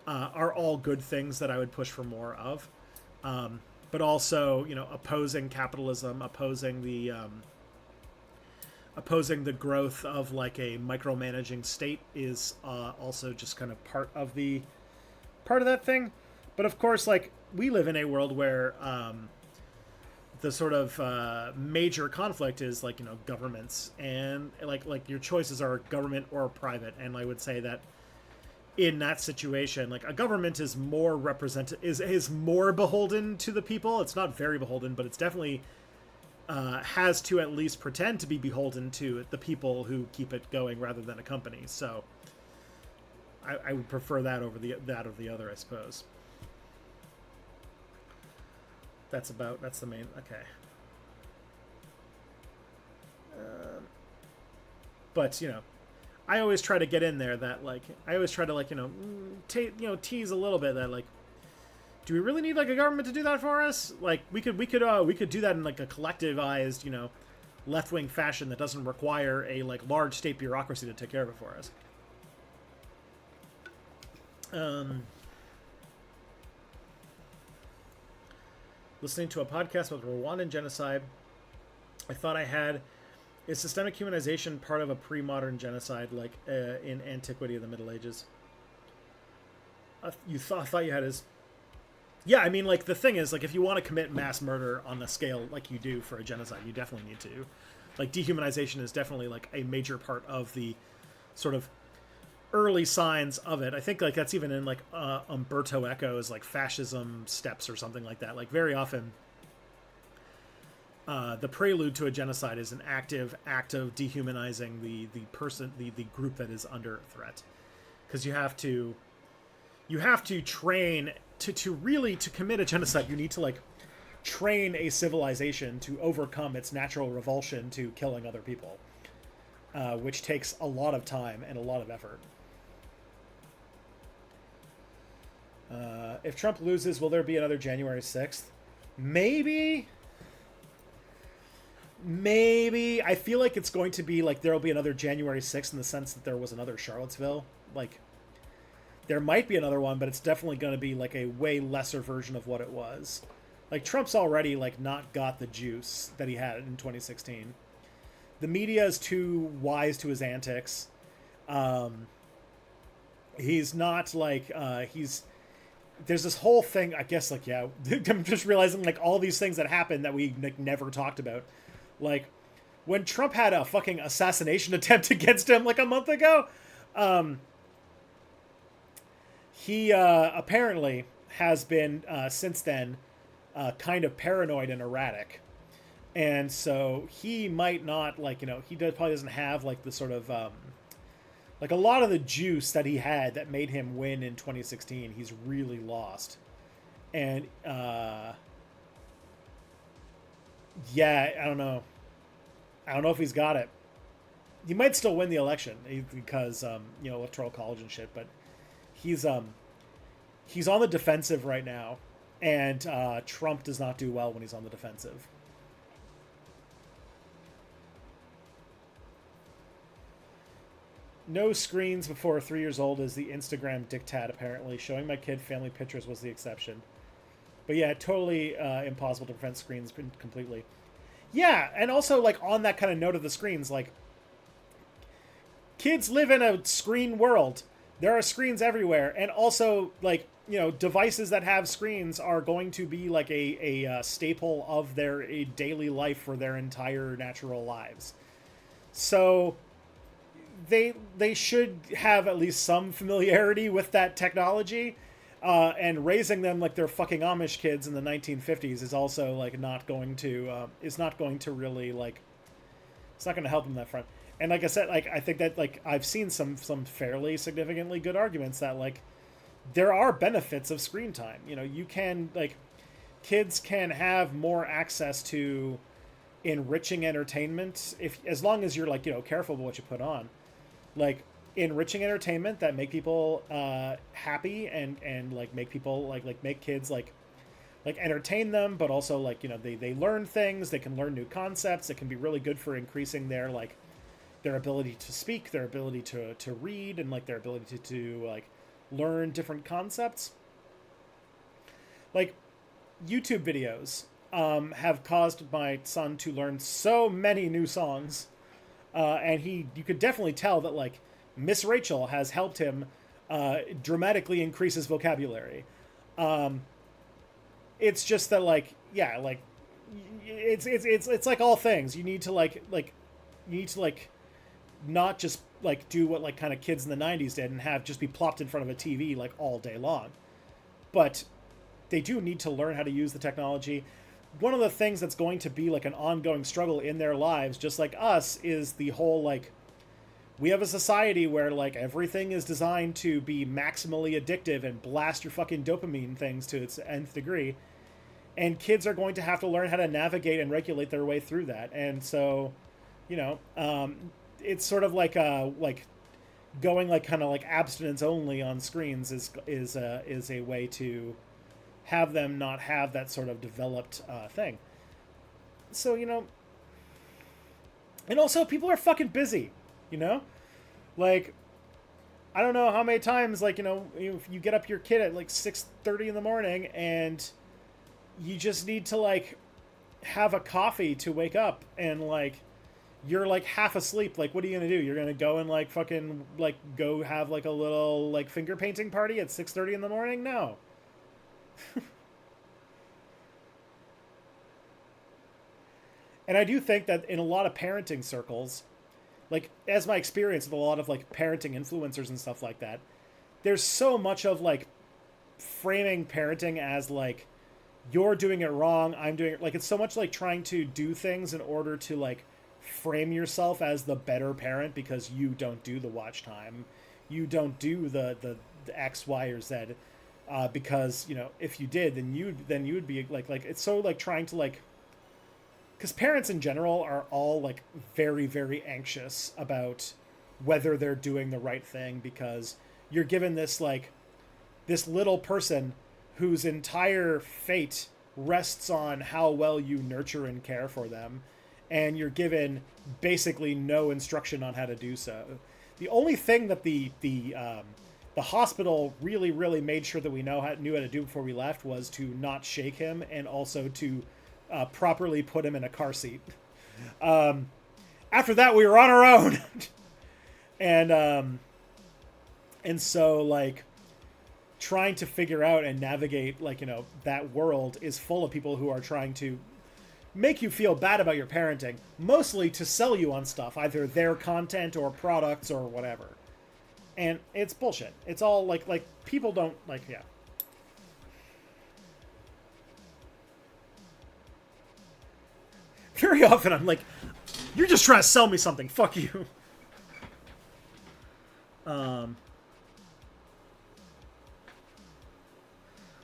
are all good things that I would push for more of. But also, opposing capitalism, opposing the growth of like a micromanaging state is also just kind of part of that thing. But of course, like we live in a world where the sort of major conflict is like governments, and like your choices are government or private. And I would say that in that situation, like a government is more is more beholden to the people. It's not very beholden, but it's definitely has to at least pretend to be beholden to the people who keep it going rather than a company. So I would prefer that over the other, I suppose. That's the main. Okay. But I always try to get in there that like I always try to like tease a little bit that like, do we really need like a government to do that for us? Like we could do that in like a collectivized left-wing fashion that doesn't require a like large state bureaucracy to take care of it for us. Listening to a podcast about Rwandan genocide, I thought I had is systemic humanization part of a pre-modern genocide like in antiquity of the Middle Ages. I thought you had is Yeah, I mean, like, the thing is, like, if you want to commit mass murder on a scale like you do for a genocide, you definitely need to. Like, dehumanization is definitely, like, a major part of the sort of early signs of it. I think, like, that's even in, like, Umberto Eco's, like, fascism steps or something like that. Like, very often, the prelude to a genocide is an active act of dehumanizing the person, the group that is under threat. Because you have to train to really to commit a genocide. You need to like train a civilization to overcome its natural revulsion to killing other people, which takes a lot of time and a lot of effort. If Trump loses, will there be another January 6th? Maybe. Maybe. I feel like it's going to be like there'll be another January 6th in the sense that there was another Charlottesville. Like, there might be another one, but it's definitely going to be like a way lesser version of what it was. Like, Trump's already like not got the juice that he had in 2016. The media is too wise to his antics. He's not like there's this whole thing, I guess, like, yeah, I'm just realizing like all these things that happened that we like never talked about. Like, when Trump had a fucking assassination attempt against him like a month ago, he apparently has been since then kind of paranoid and erratic, and so he might not like probably doesn't have like the sort of like a lot of the juice that he had that made him win in 2016. He's really lost, and yeah, I don't know if he's got it. He might still win the election because electoral college and shit, but he's on the defensive right now, and Trump does not do well when he's on the defensive. No screens before 3 years old is the Instagram diktat, apparently. Showing my kid family pictures was the exception. But yeah, totally impossible to prevent screens completely. Yeah, and also, like, on that kind of note of the screens, like, kids live in a screen world. There are screens everywhere, and also, like, devices that have screens are going to be like a staple of their daily life for their entire natural lives. So they should have at least some familiarity with that technology, and raising them like they're fucking Amish kids in the 1950s is also like not going to really like, it's not going to help them that front. And like I said, like, I think that like I've seen some fairly significantly good arguments that like there are benefits of screen time. You can like, kids can have more access to enriching entertainment as long as you're like careful about what you put on, like enriching entertainment that make people happy and like make people like make kids like entertain them, but also like they learn things, they can learn new concepts. It can be really good for increasing their like their ability to speak, their ability to read, and like their ability to like learn different concepts. Like, YouTube videos have caused my son to learn so many new songs, and you could definitely tell that like Miss Rachel has helped him dramatically increase his vocabulary. It's just that like, yeah, like it's like all things. You need to not just like do what like kind of kids in the 90s did and have just be plopped in front of a TV like all day long, but they do need to learn how to use the technology. One of the things that's going to be like an ongoing struggle in their lives, just like us, is the whole like, we have a society where like everything is designed to be maximally addictive and blast your fucking dopamine things to its nth degree, and kids are going to have to learn how to navigate and regulate their way through that. And so it's sort of like going like kind of like abstinence only on screens is a way to have them not have that sort of developed thing. So and also people are fucking busy, like, I don't know how many times like if you get up your kid at like 6:30 in the morning and you just need to like have a coffee to wake up, and like you're like half asleep. Like, what are you gonna do? You're gonna go and like fucking like go have like a little like finger painting party at 6:30 in the morning? No. And I do think that in a lot of parenting circles, like as my experience with a lot of like parenting influencers and stuff like that, there's so much of like framing parenting as like you're doing it wrong, I'm doing it, like it's so much like trying to do things in order to like frame yourself as the better parent because you don't do the watch time, you don't do the X, Y, or Z, because you know if you did, then you would be like it's so like trying to like, because parents in general are all like very very anxious about whether they're doing the right thing, because you're given this like this little person whose entire fate rests on how well you nurture and care for them, and you're given basically no instruction on how to do so. The only thing that the hospital really really made sure that we knew how to do before we left was to not shake him, and also to properly put him in a car seat. After that, we were on our own. And so like trying to figure out and navigate like, you know, that world is full of people who are trying to make you feel bad about your parenting, mostly to sell you on stuff, either their content or products or whatever. And it's bullshit. It's all like people don't like, yeah. Very often I'm like, you're just trying to sell me something. Fuck you.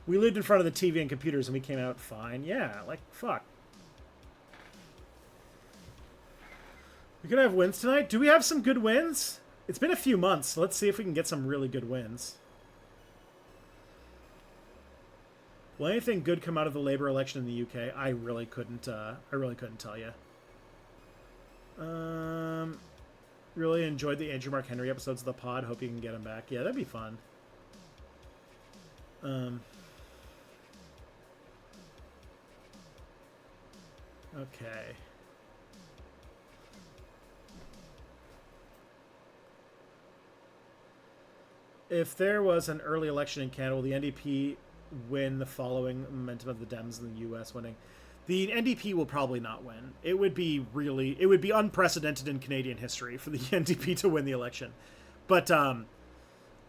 We lived in front of the TV and computers and we came out fine. Yeah, like, fuck. We're gonna have wins tonight? Do we have some good wins? It's been a few months, so let's see if we can get some really good wins. Will anything good come out of the Labour election in the UK? I really couldn't tell you. Really enjoyed the Andrew Mark Henry episodes of the pod. Hope you can get him back. Yeah, that'd be fun. Okay. If there was an early election in Canada, will the NDP win the following momentum of the Dems in the U.S. winning? The NDP will probably not win. It would be unprecedented in Canadian history for the NDP to win the election. But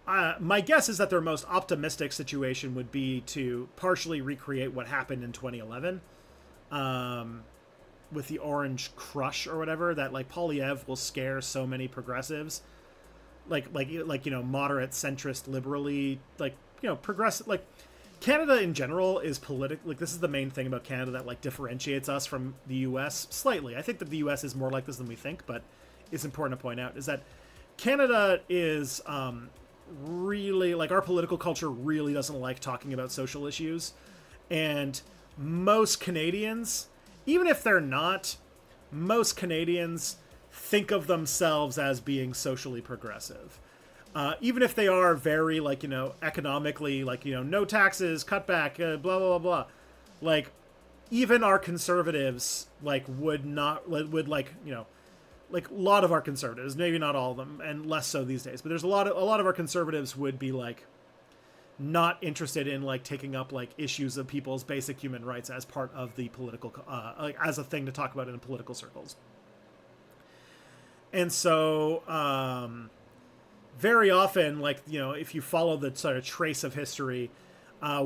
my guess is that their most optimistic situation would be to partially recreate what happened in 2011 with the Orange Crush or whatever, that like Polyev will scare so many progressives, like you know, moderate, centrist, liberally, like, you know, progressive, like Canada in general is political. Like, this is the main thing about Canada that like differentiates us from the US slightly. I think that the US is more like this than we think, but it's important to point out is that Canada is really, like, our political culture really doesn't like talking about social issues, and most Canadians, even if they're not, most Canadians think of themselves as being socially progressive. Even if they are very, like, you know, economically, like, you know, no taxes, cutback, blah, blah, blah, blah. Like, even our conservatives, like, would, like, you know, like, a lot of our conservatives, maybe not all of them, and less so these days, but there's a lot of our conservatives would be, like, not interested in, like, taking up, like, issues of people's basic human rights as part of the political, like, as a thing to talk about in political circles. And so, very often, like, you know, if you follow the sort of trace of history,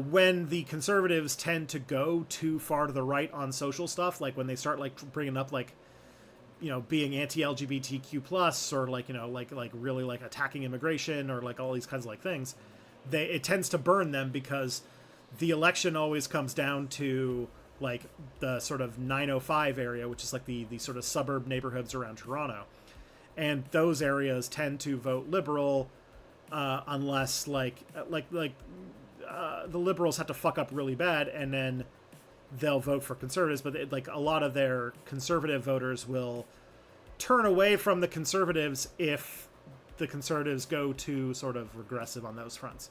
when the conservatives tend to go too far to the right on social stuff, like when they start, like, bringing up, like, you know, being anti-LGBTQ plus, or, like, you know, like really, like, attacking immigration, or, like, all these kinds of, like, things, it tends to burn them, because the election always comes down to, like, the sort of 905 area, which is, like, the sort of suburb neighborhoods around Toronto. And those areas tend to vote liberal, unless the liberals have to fuck up really bad, and then they'll vote for conservatives. But like, a lot of their conservative voters will turn away from the conservatives if the conservatives go too sort of regressive on those fronts.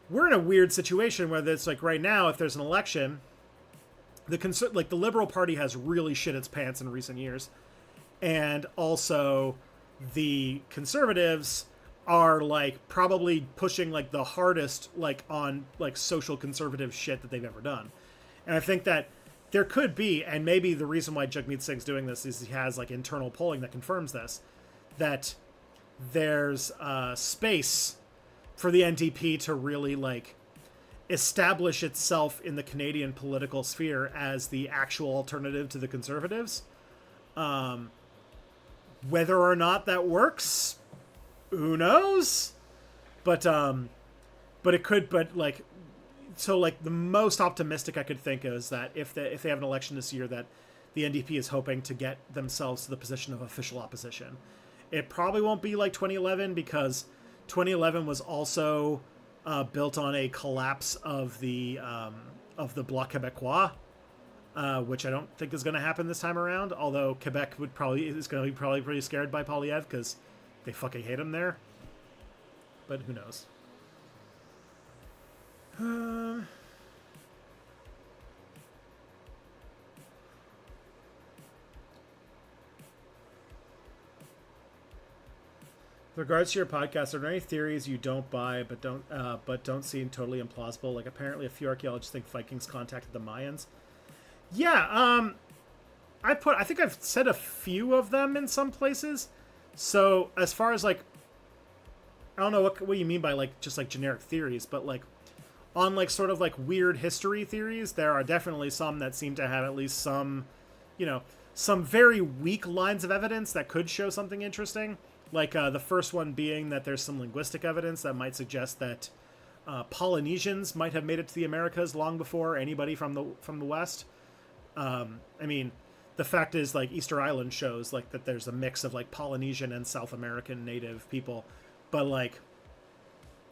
We're in a weird situation where it's like right now, if there's an election, the Liberal Party has really shit its pants in recent years. And also the conservatives are, like, probably pushing, like, the hardest, like, on, like, social conservative shit that they've ever done. And I think that there could be, and maybe the reason why Jagmeet Singh's doing this is he has like internal polling that confirms this, that there's space for the NDP to really like establish itself in the Canadian political sphere as the actual alternative to the Conservatives. Whether or not that works, who knows? But it could. But like, so like the most optimistic I could think is that if they have an election this year, that the NDP is hoping to get themselves to the position of official opposition. It probably won't be like 2011 because 2011 was also built on a collapse of the Bloc Québécois, which I don't think is going to happen this time around. Although Quebec is going to be probably pretty scared by Poilievre because they fucking hate him there. But who knows? With regards to your podcast, are there any theories you don't buy but don't seem totally implausible? Like apparently a few archaeologists think Vikings contacted the Mayans. Yeah, I think I've said a few of them in some places. So as far as like, I don't know what you mean by like just like generic theories, but like on like sort of like weird history theories, there are definitely some that seem to have at least some, some very weak lines of evidence that could show something interesting. Like the first one being that there's some linguistic evidence that might suggest that Polynesians might have made it to the Americas long before anybody from the West. I mean, the fact is like Easter Island shows like that there's a mix of like Polynesian and South American native people, but like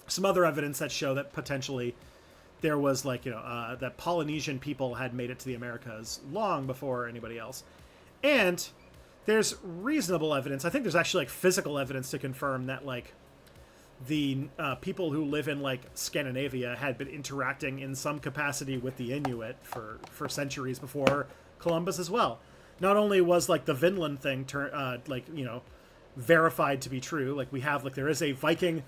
some other evidence that show that potentially there was like that Polynesian people had made it to the Americas long before anybody else. And there's reasonable evidence. I think there's actually like physical evidence to confirm that like the people who live in like Scandinavia had been interacting in some capacity with the Inuit for centuries before Columbus as well. Not only was like the Vinland thing verified to be true, like we have like there is a Viking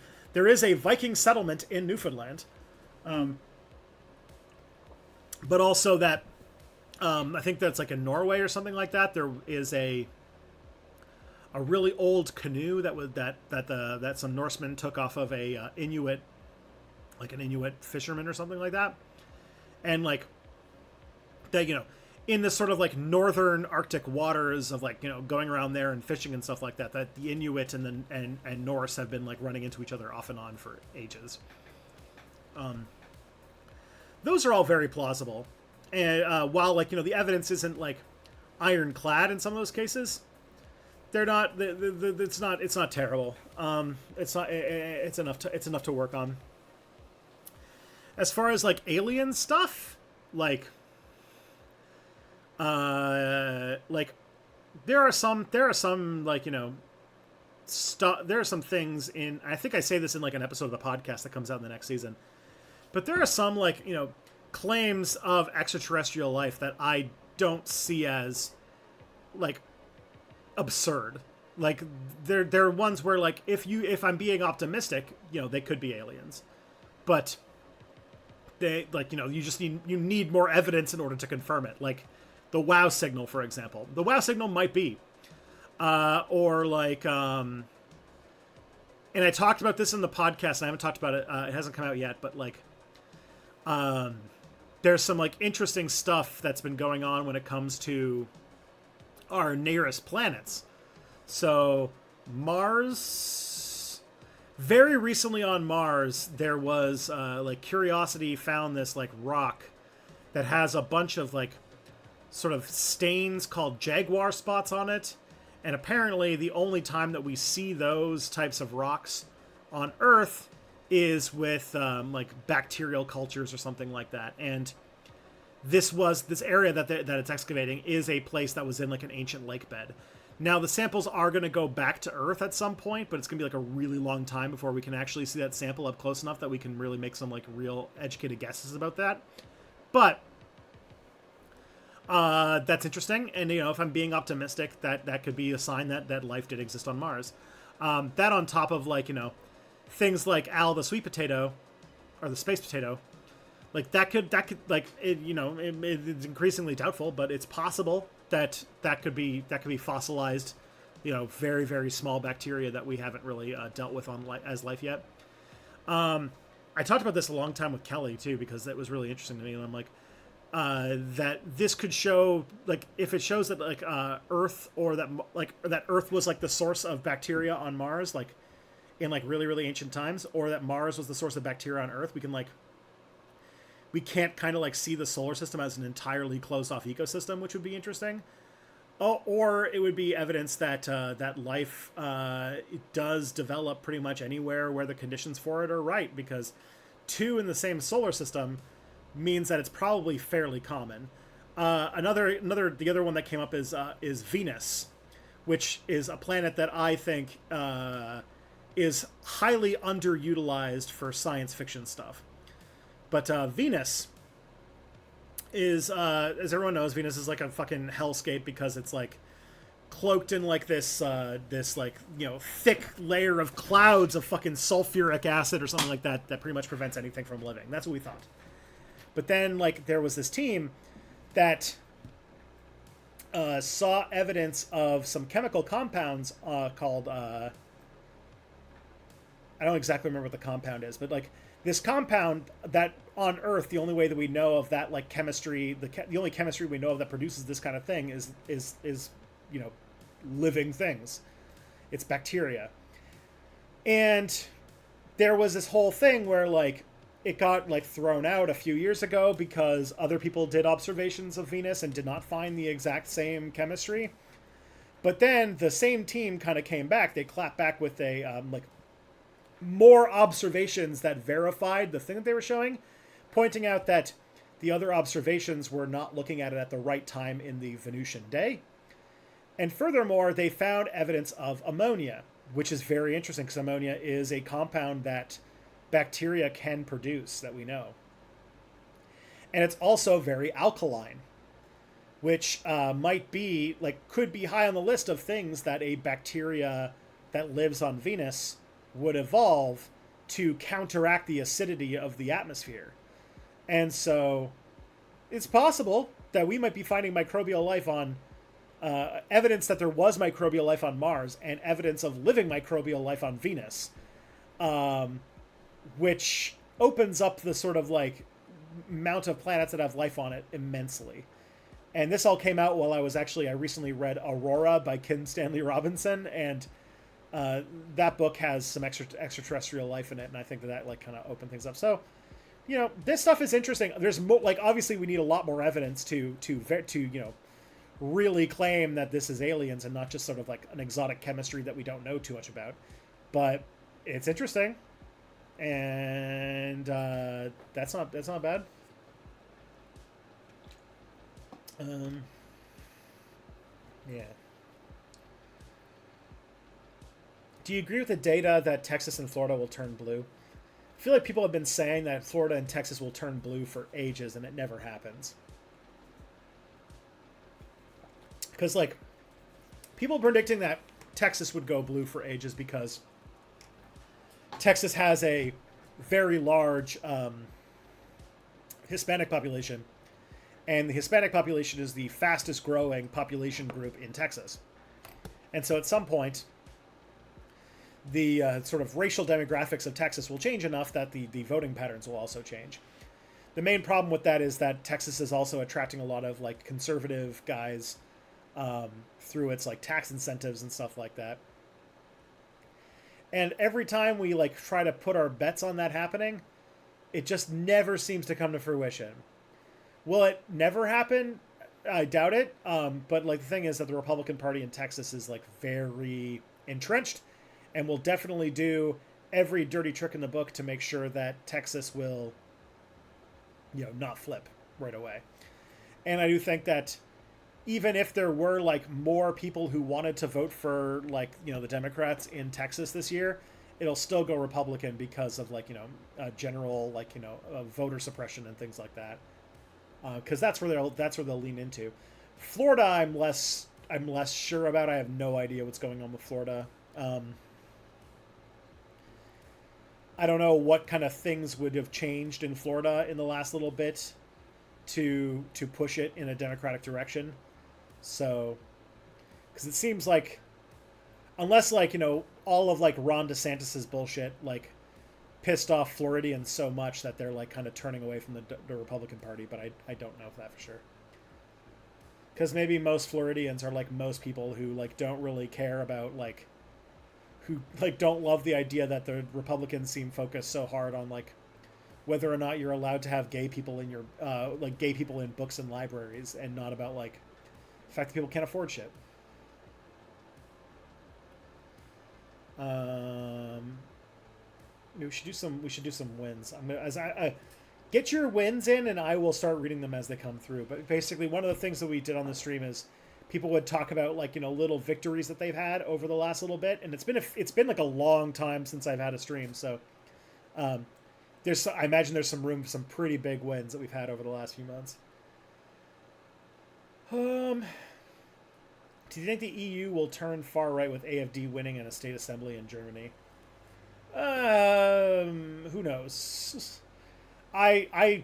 settlement in Newfoundland, but also that I think that's like in Norway or something like that. There is a really old canoe that some Norsemen took off of a Inuit, like an Inuit fisherman or something like that, and like they in this sort of like northern Arctic waters of like going around there and fishing and stuff like that, that the Inuit and Norse have been like running into each other off and on for ages. Those are all very plausible, and while like the evidence isn't like ironclad in some of those cases, they're not. It's not terrible. It's enough to work on. As far as like alien stuff, like there are some like there are some things in. I think I say this in like an episode of the podcast that comes out in the next season. But there are some like claims of extraterrestrial life that I don't see as like absurd. Like there are ones where like if I'm being optimistic, they could be aliens, but they like you need more evidence in order to confirm it. Like the WoW signal, for example. The WoW signal might be, or like and I talked about this in the podcast. And I haven't talked about it. It hasn't come out yet, but like there's some like interesting stuff that's been going on when it comes to our nearest planets. So Mars, very recently on Mars, there was like Curiosity found this like rock that has a bunch of like sort of stains called jaguar spots on it. And apparently the only time that we see those types of rocks on Earth is with like bacterial cultures or something like that. And this area that it's excavating is a place that was in like an ancient lake bed. Now the samples are going to go back to Earth at some point, but it's going to be like a really long time before we can actually see that sample up close enough that we can really make some like real educated guesses about that. But that's interesting, and if I'm being optimistic, that could be a sign that life did exist on Mars. That on top of like things like Al the sweet potato, or the space potato, Like that could like it, it's increasingly doubtful, but it's possible that could be fossilized, very very small bacteria that we haven't really dealt with on as life yet. I talked about this a long time with Kelly too, because that was really interesting to me, and I'm like, that this could show, like, if it shows that like Earth, or that Earth was like the source of bacteria on Mars, like in like really really ancient times, or that Mars was the source of bacteria on Earth, we can't kind of like see the solar system as an entirely closed off ecosystem, which would be interesting. Oh, or it would be evidence that that life it does develop pretty much anywhere where the conditions for it are right, because two in the same solar system means that it's probably fairly common. The other one that came up is Venus, which is a planet that I think is highly underutilized for science fiction stuff. But Venus is, as everyone knows, Venus is like a fucking hellscape, because it's like cloaked in like this like thick layer of clouds of fucking sulfuric acid or something like that pretty much prevents anything from living. That's what we thought. But then like there was this team that saw evidence of some chemical compounds called I don't exactly remember what the compound is, but like this compound that on Earth, the only way that we know of that like chemistry, the only chemistry we know of that produces this kind of thing is living things. It's bacteria. And there was this whole thing where like it got like thrown out a few years ago because other people did observations of Venus and did not find the exact same chemistry. But then the same team kind of came back. They clapped back with a like more observations that verified the thing that they were showing, pointing out that the other observations were not looking at it at the right time in the Venusian day. And furthermore, they found evidence of ammonia, which is very interesting, because ammonia is a compound that bacteria can produce, that we know. And it's also very alkaline, which might be, like, could be high on the list of things that a bacteria that lives on Venus would evolve to counteract the acidity of the atmosphere. And so it's possible that we might be finding microbial life on evidence that there was microbial life on Mars, and evidence of living microbial life on Venus, which opens up the sort of like amount of planets that have life on it immensely. And this all came out while I recently read Aurora by Kim Stanley Robinson, and that book has some extraterrestrial life in it, and I think that like kind of opened things up. So, this stuff is interesting. There's like obviously we need a lot more evidence to really claim that this is aliens and not just sort of like an exotic chemistry that we don't know too much about. But it's interesting, and that's not bad. Yeah. Do you agree with the data that Texas and Florida will turn blue? I feel like people have been saying that Florida and Texas will turn blue for ages, and it never happens. Because, like, people predicting that Texas would go blue for ages because Texas has a very large Hispanic population, and the Hispanic population is the fastest growing population group in Texas. And so at some point, the sort of racial demographics of Texas will change enough that the voting patterns will also change. The main problem with that is that Texas is also attracting a lot of like conservative guys through its like tax incentives and stuff like that. And every time we like try to put our bets on that happening, it just never seems to come to fruition. Will it never happen? I doubt it. But like the thing is that the Republican Party in Texas is like very entrenched, and will definitely do every dirty trick in the book to make sure that Texas will, not flip right away. And I do think that even if there were like more people who wanted to vote for like, the Democrats in Texas this year, it'll still go Republican because of like, general like, voter suppression and things like that. Because that's where they'll lean into. Florida, I'm less sure about. I have no idea what's going on with Florida. I don't know what kind of things would have changed in Florida in the last little bit to push it in a Democratic direction. So, because it seems like unless like all of like Ron DeSantis's bullshit like pissed off Floridians so much that they're like kind of turning away from the Republican Party, but I don't know that for sure. Because maybe most Floridians are like most people who like don't really care about like who like don't love the idea that the Republicans seem focused so hard on like whether or not you're allowed to have gay people in your like gay people in books and libraries, and not about like the fact that people can't afford shit. We should do some. We should do some wins. I'm gonna, as I get your wins in, and I will start reading them as they come through. But basically, one of the things that we did on the stream is people would talk about like little victories that they've had over the last little bit, and it's been like a long time since I've had a stream. So I imagine there's some room for some pretty big wins that we've had over the last few months. Do you think the EU will turn far right with AfD winning in a state assembly in Germany? Who knows? I'm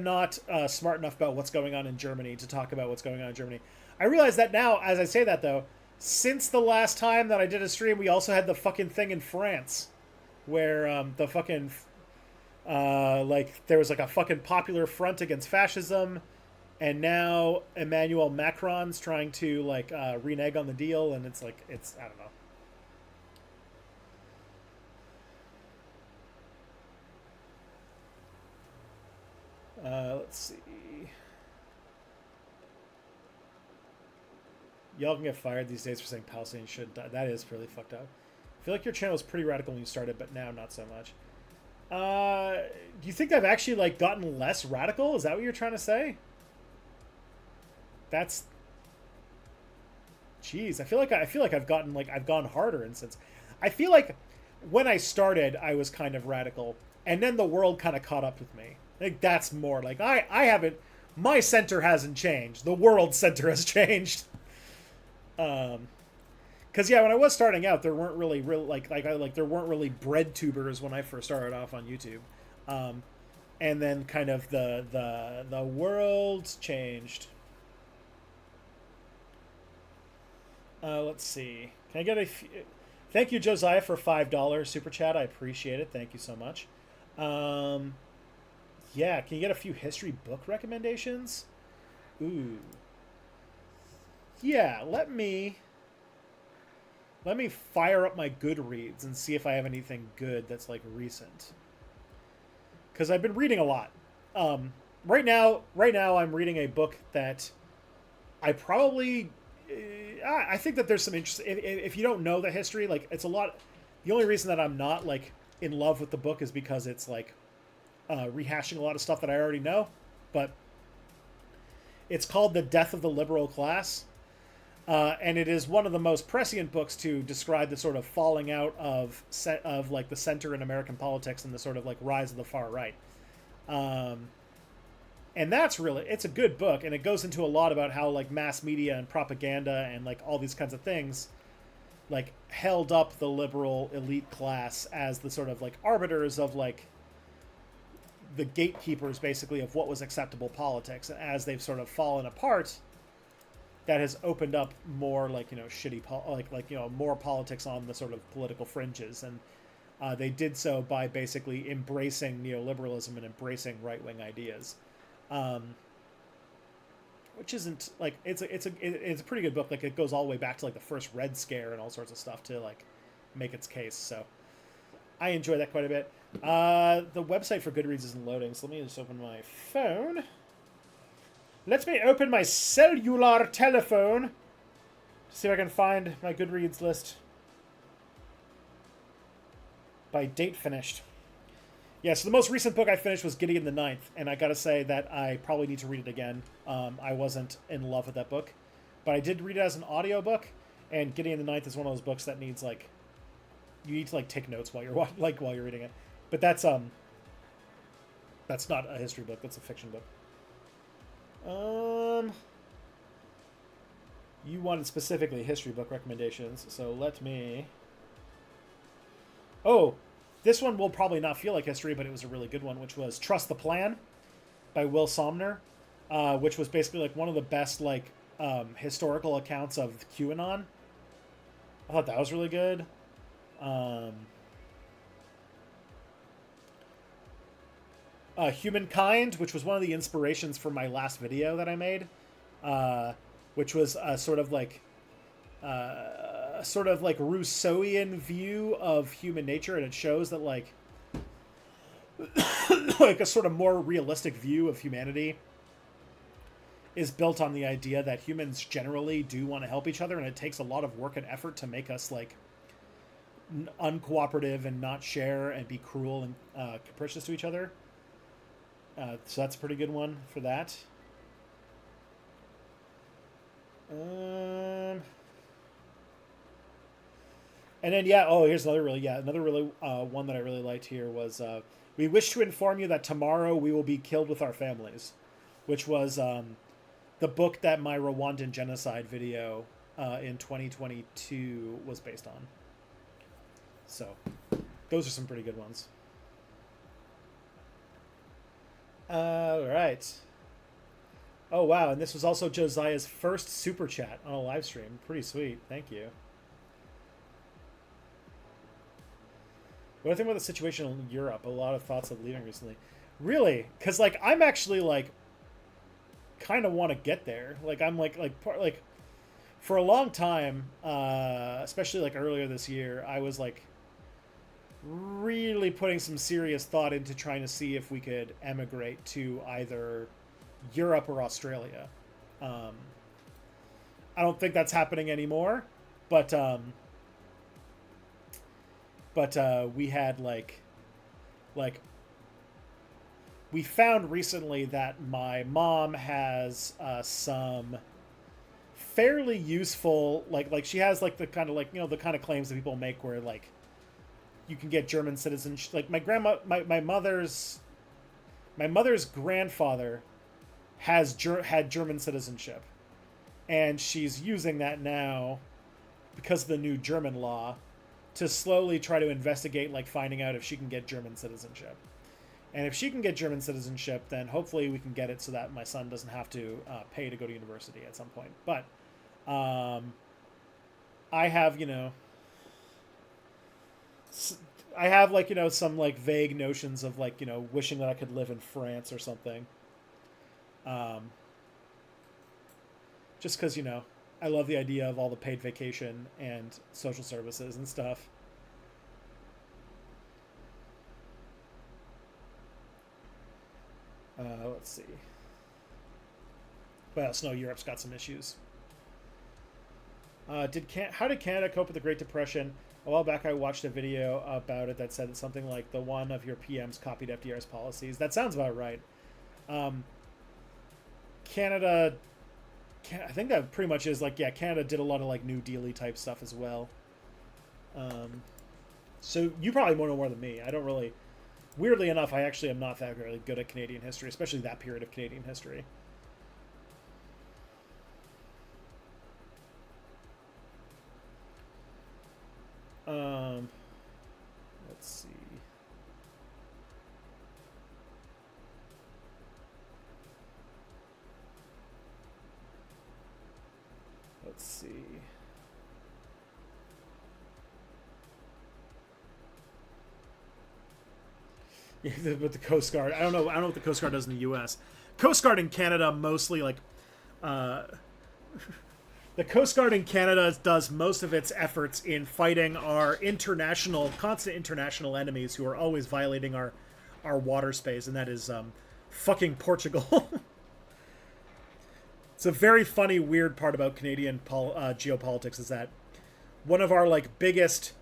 not smart enough about what's going on in Germany to talk about what's going on in Germany. I realize that now, as I say that though, since the last time that I did a stream, we also had the fucking thing in France, where the fucking like there was like a fucking popular front against fascism, and now Emmanuel Macron's trying to like renege on the deal, and it's like I don't know. Let's see. Y'all can get fired these days for saying Palestinians should die. That is really fucked up. I feel like your channel was pretty radical when you started, but now not so much. Do you think I've actually like gotten less radical? Is that what you're trying to say? That's. Jeez, I feel like I've gone harder in since. I feel like when I started, I was kind of radical, and then the world kind of caught up with me. I think that's more like I haven't. My center hasn't changed. The world center has changed. Because yeah, when I was starting out, there weren't really there weren't really bread tubers when I first started off on YouTube, and then kind of the world changed. Let's see. Can I get a? Thank you, Josiah, for $5 super chat. I appreciate it. Thank you so much. Yeah, can you get a few history book recommendations? Ooh. Yeah, let me fire up my Goodreads and see if I have anything good that's like recent. Because I've been reading a lot. Right now I'm reading a book that I probably I think that there's some interest. If you don't know the history, like it's a lot. The only reason that I'm not like in love with the book is because it's like rehashing a lot of stuff that I already know. But it's called The Death of the Liberal Class. And it is one of the most prescient books to describe the sort of falling out of like the center in American politics and the sort of like rise of the far right. And that's really, it's a good book, and it goes into a lot about how like mass media and propaganda and like all these kinds of things like held up the liberal elite class as the sort of like arbiters of like the gatekeepers basically of what was acceptable politics. And as they've sort of fallen apart, that has opened up more like shitty more politics on the sort of political fringes, and they did so by basically embracing neoliberalism and embracing right-wing ideas, which isn't like it's a pretty good book. Like it goes all the way back to like the first Red Scare and all sorts of stuff to like make its case. So I enjoy that quite a bit. The website for Goodreads isn't loading, so let me just open my phone. Let me open my cellular telephone to see if I can find my Goodreads list by date finished. Yeah, so the most recent book I finished was Gideon the Ninth, and I gotta say that I probably need to read it again. I wasn't in love with that book, but I did read it as an audiobook, and Gideon the Ninth is one of those books that needs like you need to like take notes while you're while you're reading it. But that's not a history book, that's a fiction book. You wanted specifically history book recommendations, so let me... Oh, This one will probably not feel like history, but it was a really good one, which was Trust the Plan by Will Somner, which was basically like one of the best like historical accounts of QAnon. I thought that was really good. Humankind, which was one of the inspirations for my last video that I made, which was a sort of like Rousseauian view of human nature, and it shows that like like a sort of more realistic view of humanity is built on the idea that humans generally do want to help each other, and it takes a lot of work and effort to make us like uncooperative and not share and be cruel and capricious to each other. So that's a pretty good one for that. And then here's another really one that I really liked here was we wish to inform you that tomorrow we will be killed with our families, which was the book that my Rwandan genocide video in 2022 was based on. So those are some pretty good ones. All right. Oh, wow. And this was also Josiah's first super chat on a live stream. Pretty sweet. Thank you. What do you think about the situation in Europe? A lot of thoughts of leaving recently. Really? Because, like, I'm actually, like, kind of want to get there. Like, I'm, like, for a long time, especially, like, earlier this year, I was, like, really putting some serious thought into trying to see if we could emigrate to either Europe or Australia. I don't think that's happening anymore, but we had like we found recently that my mom has some fairly useful like she has like the kind of like, you know, the kind of claims that people make where like you can get German citizenship. Like my mother's grandfather had German citizenship, and she's using that now because of the new German law to slowly try to investigate, like finding out if she can get German citizenship. And if she can get German citizenship, then hopefully we can get it so that my son doesn't have to pay to go to university at some point. But I have, you know, I have like, you know, some like vague notions of like, you know, wishing that I could live in France or something. Just because, you know, I love the idea of all the paid vacation and social services and stuff. Let's see. Well, Snow Europe's got some issues. How did Canada cope with the Great Depression? A while back, I watched a video about it that said something like the one of your PMs copied FDR's policies. That sounds about right. Canada, I think that pretty much is like, yeah, Canada did a lot of like New Deal-y type stuff as well. So you probably know more than me. I don't really, weirdly enough, I actually am not that really good at Canadian history, especially that period of Canadian history. Let's see. Let's see. Yeah, with the Coast Guard, I don't know what the Coast Guard does in the U.S. Coast Guard in Canada mostly like, the Coast Guard in Canada does most of its efforts in fighting our constant international enemies who are always violating our water space, and that is fucking Portugal. It's a very funny, weird part about Canadian geopolitics is that one of our like biggest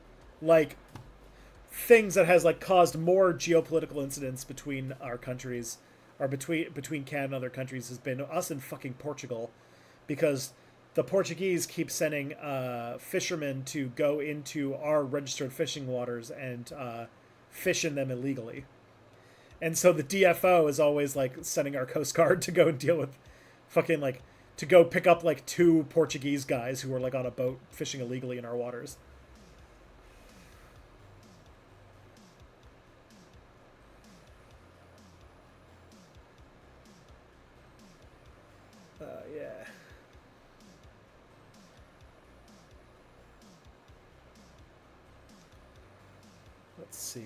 like things that has like caused more geopolitical incidents between our countries or between Canada and other countries has been us and fucking Portugal, because the Portuguese keep sending fishermen to go into our registered fishing waters and fish in them illegally. And so the DFO is always like sending our Coast Guard to go and deal with fucking like to go pick up like 2 Portuguese guys who were like on a boat fishing illegally in our waters. Yeah. Let's see.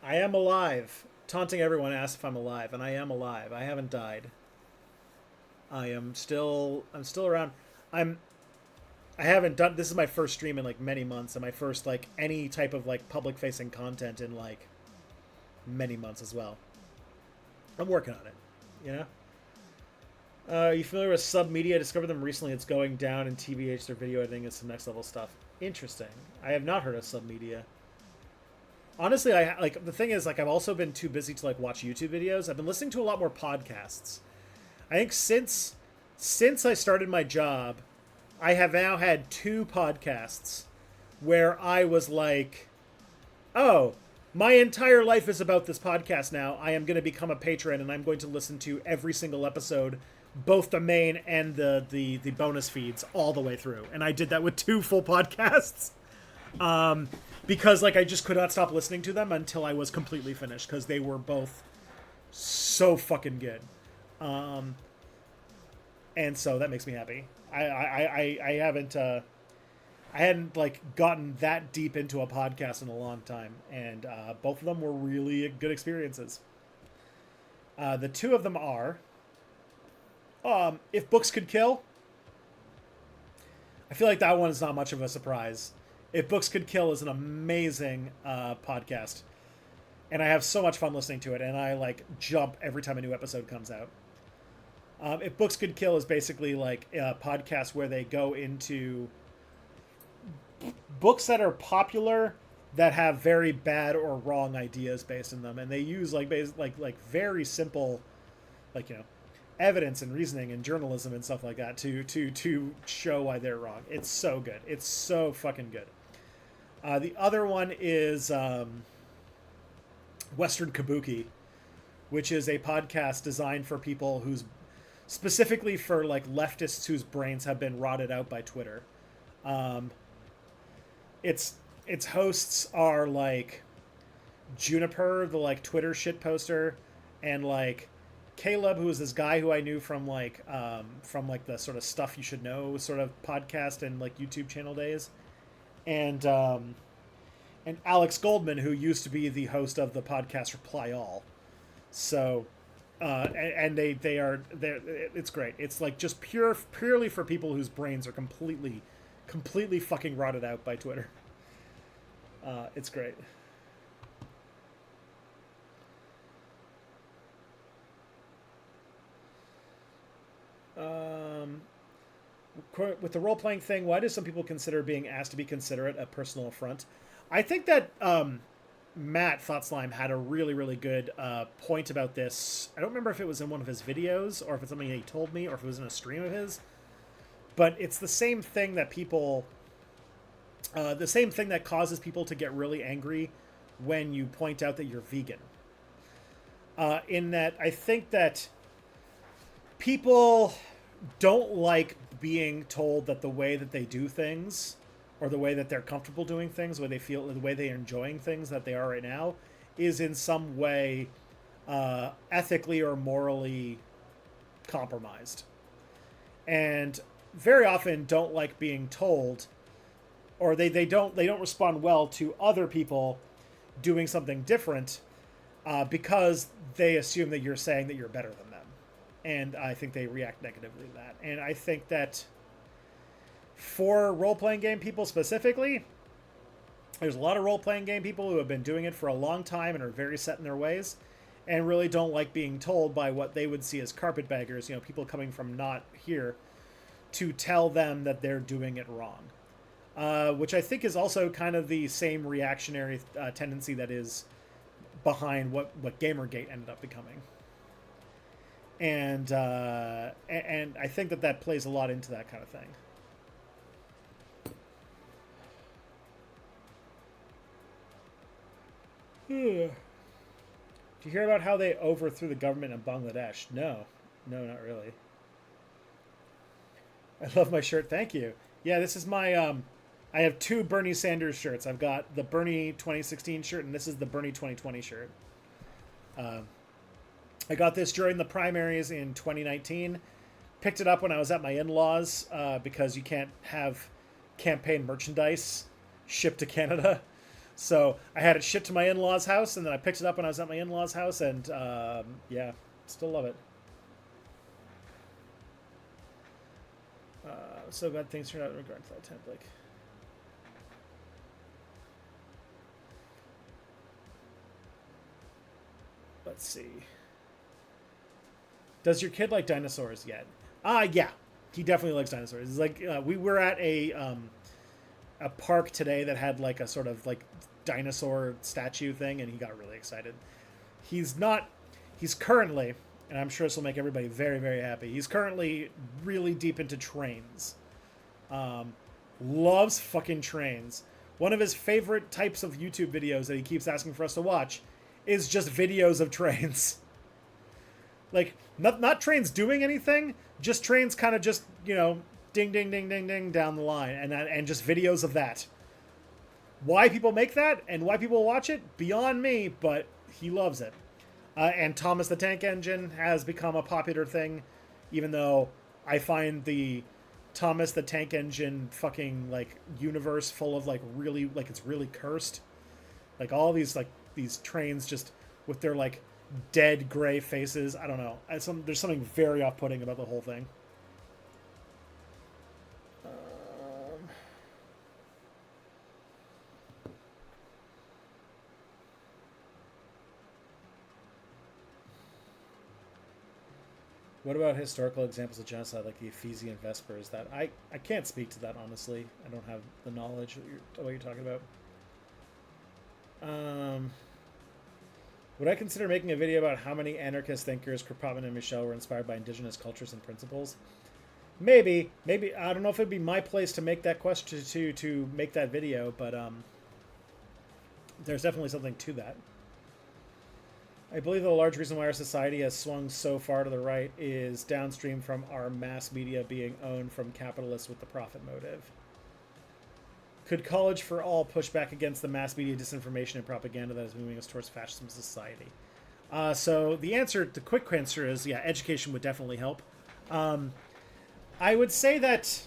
I am alive. Taunting everyone asks if I'm alive, and I am alive. I haven't died. I'm still around. I'm I haven't done this is my first stream in like many months and my first like any type of like public facing content in like many months as well. I'm working on it, you know? Are you familiar with Sub Media? I discovered them recently. It's going down in TBH. Their video editing is some next level stuff. Interesting. I have not heard of Sub Media. Honestly, I like the thing is like I've also been too busy to like watch YouTube videos. I've been listening to a lot more podcasts. I think since I started my job, I have now had 2 podcasts where I was like, "Oh, my entire life is about this podcast now. I am going to become a patron and I'm going to listen to every single episode, both the main and the bonus feeds all the way through." And I did that with 2 full podcasts. Because like I just could not stop listening to them until I was completely finished because they were both so fucking good. And so that makes me happy. I hadn't like gotten that deep into a podcast in a long time, and both of them were really good experiences. The 2 of them are If Books Could Kill. I feel like that one is not much of a surprise. If Books Could Kill is an amazing podcast, and I have so much fun listening to it, and I like jump every time a new episode comes out. If Books Could Kill is basically like a podcast where they go into books that are popular that have very bad or wrong ideas based in them, and they use like very simple, like, you know, evidence and reasoning and journalism and stuff like that to show why they're wrong. It's so good. It's so fucking good. The other one is Western Kabuki, which is a podcast designed for people whose specifically for like leftists whose brains have been rotted out by Twitter. Its hosts are like Juniper, the like Twitter shit poster, and like Caleb, who is this guy who I knew from like the sort of Stuff You Should Know sort of podcast and like YouTube channel days, and Alex Goldman, who used to be the host of the podcast Reply All. So, and they're it's great. It's like just purely for people whose brains are completely fucking rotted out by Twitter. It's great. With the role-playing thing, why do some people consider being asked to be considerate a personal affront? I think that Matt Thought Slime had a really, really good point about this. I don't remember if it was in one of his videos or if it's something he told me or if it was in a stream of his. But it's the same thing that people... the same thing that causes people to get really angry when you point out that you're vegan. In that I think that people don't like being told that the way that they do things or the way that they're comfortable doing things, the way they feel, the way they're enjoying things that they are right now is in some way ethically or morally compromised. And very often don't like being told, or they don't respond well to other people doing something different because they assume that you're saying that you're better than them. And I think they react negatively to that. And I think that for role-playing game people specifically, there's a lot of role-playing game people who have been doing it for a long time and are very set in their ways and really don't like being told by what they would see as carpetbaggers, you know, people coming from not here, to tell them that they're doing it wrong. Which I think is also kind of the same reactionary tendency that is behind what Gamergate ended up becoming. And I think that plays a lot into that kind of thing. Did you hear about how they overthrew the government in Bangladesh? No. No, not really. I love my shirt. Thank you. Yeah, this is my I have two Bernie Sanders shirts. I've got the Bernie 2016 shirt and this is the Bernie 2020 shirt. Uh, I got this during the primaries in 2019. Picked it up when I was at my in-laws because you can't have campaign merchandise shipped to Canada. So I had it shipped to my in-laws' house, and then I picked it up when I was at my in-laws' house, and yeah, still love it. So glad things turned out in regard to that template. Let's see. Does your kid like dinosaurs yet? Yeah, he definitely likes dinosaurs. It's like we were at a park today that had like a sort of like dinosaur statue thing, and he got really excited. He's not. He's currently, and I'm sure this will make everybody very, very happy. He's currently really deep into trains. Loves fucking trains. One of his favorite types of YouTube videos that he keeps asking for us to watch is just videos of trains. Like, not trains doing anything, just trains kind of just, you know, ding, ding, ding, ding, ding down the line, and just videos of that. Why people make that and why people watch it, beyond me, but he loves it. And Thomas the Tank Engine has become a popular thing, even though I find the Thomas the Tank Engine fucking, like, universe full of, like, really, like, it's really cursed. Like, all these, like, these trains just with their, like, dead gray faces. I don't know. There's something very off-putting about the whole thing. What about historical examples of genocide like the Ephesian Vespers? That I can't speak to that, honestly. I don't have the knowledge of what you're talking about. Would I consider making a video about how many anarchist thinkers, Kropotkin and Michel, were inspired by indigenous cultures and principles? Maybe. I don't know if it'd be my place to make that question to make that video, but there's definitely something to that. I believe the large reason why our society has swung so far to the right is downstream from our mass media being owned from capitalists with the profit motive. Could college for all push back against the mass media disinformation and propaganda that is moving us towards fascism society? So the quick answer is, yeah, education would definitely help. I would say that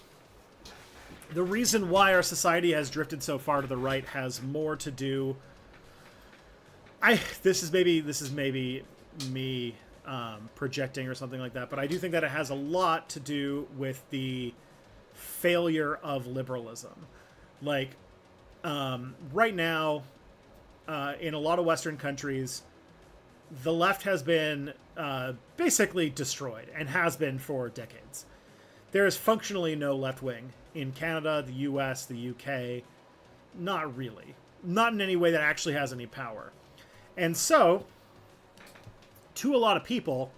the reason why our society has drifted so far to the right has more to do. This is maybe me projecting or something like that, but I do think that it has a lot to do with the failure of liberalism. Like, right now, in a lot of Western countries, the left has been basically destroyed and has been for decades. There is functionally no left wing in Canada, the US, the UK. Not really. Not in any way that actually has any power. And so, to a lot of people,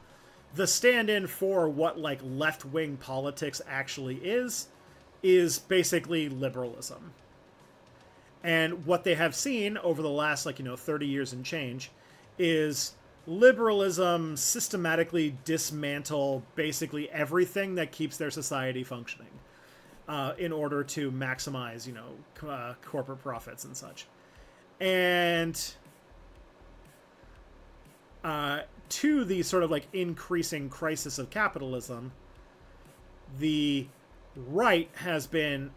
the stand-in for what, like, left-wing politics actually is basically liberalism. And what they have seen over the last, 30 years and change is liberalism systematically dismantle basically everything that keeps their society functioning in order to maximize, corporate profits and such. And to the sort of increasing crisis of capitalism, the right has been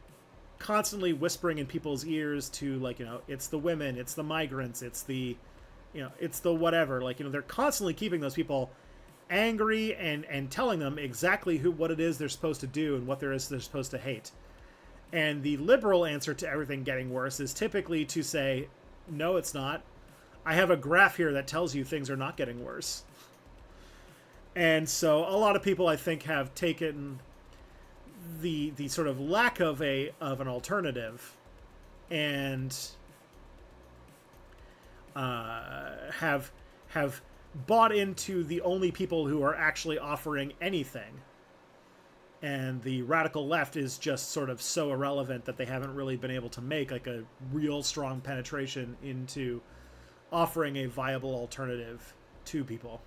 constantly whispering in people's ears to it's the women, it's the migrants, it's the it's the whatever, they're constantly keeping those people angry and telling them exactly what it is they're supposed to do and what they're supposed to hate. And the liberal answer to everything getting worse is typically to say, no, it's not. I have a graph here that tells you things are not getting worse. And so a lot of people, I think, have taken the sort of lack of an alternative and have bought into the only people who are actually offering anything. And the radical left is just sort of so irrelevant that they haven't really been able to make a real strong penetration into offering a viable alternative to people.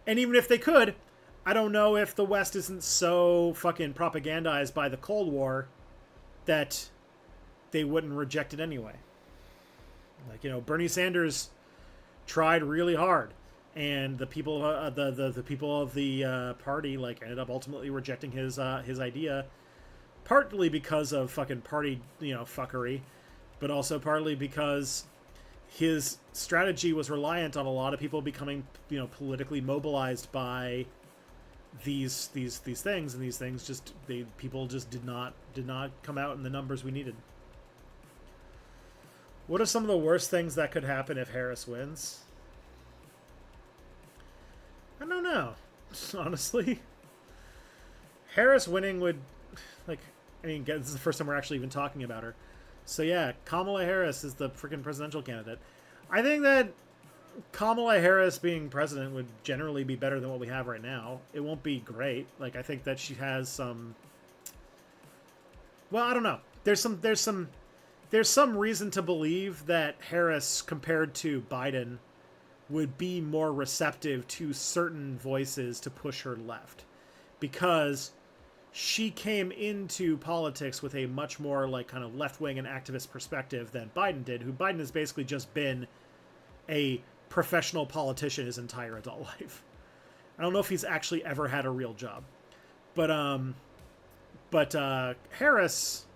And even if they could, I don't know if the West isn't so fucking propagandized by the Cold War that they wouldn't reject it anyway. Like, you know, Bernie Sanders tried really hard, and the people, the people of the party, like, ended up ultimately rejecting his idea, partly because of fucking party, you know, fuckery, but also partly because his strategy was reliant on a lot of people becoming, you know, politically mobilized by these things, and these things just people just did not come out in the numbers we needed. What are some of the worst things that could happen if Harris wins? I don't know, honestly. Harris winning would, like, I mean, this is the first time we're actually even talking about her. So yeah, Kamala Harris is the freaking presidential candidate. I think that Kamala Harris being president would generally be better than what we have right now. It won't be great. Like, I think that she has some... Well, I don't know. There's some reason to believe that Harris, compared to Biden, would be more receptive to certain voices to push her left. Because she came into politics with a much more, like, kind of left-wing and activist perspective than Biden did, who Biden has basically just been a professional politician his entire adult life. I don't know if he's actually ever had a real job. But Harris,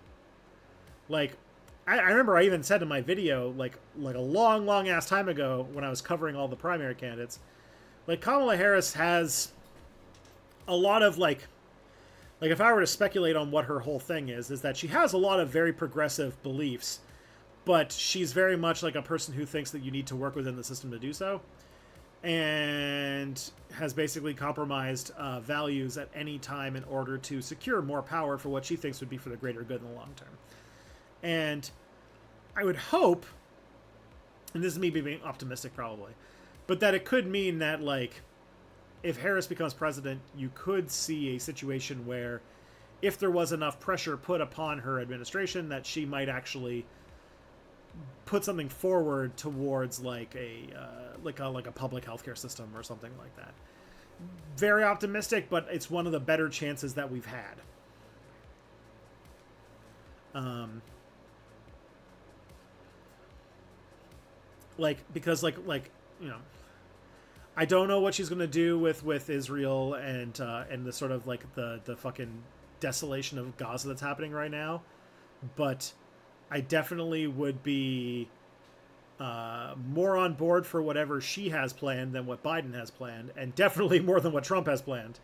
like, I remember I even said in my video, like a long ass time ago when I was covering all the primary candidates, like, Kamala Harris has a lot of, like if I were to speculate on what her whole thing is that she has a lot of very progressive beliefs, but she's very much like a person who thinks that you need to work within the system to do so, and has basically compromised values at any time in order to secure more power for what she thinks would be for the greater good in the long term. And I would hope, and this is me being optimistic probably, but that it could mean that, like, if Harris becomes president, you could see a situation where, if there was enough pressure put upon her administration, that she might actually put something forward towards, like, a public healthcare system or something like that. Very optimistic, but it's one of the better chances that we've had. Because you know, I don't know what she's going to do with Israel and the sort of, like, the fucking desolation of Gaza that's happening right now, but I definitely would be more on board for whatever she has planned than what Biden has planned, and definitely more than what Trump has planned.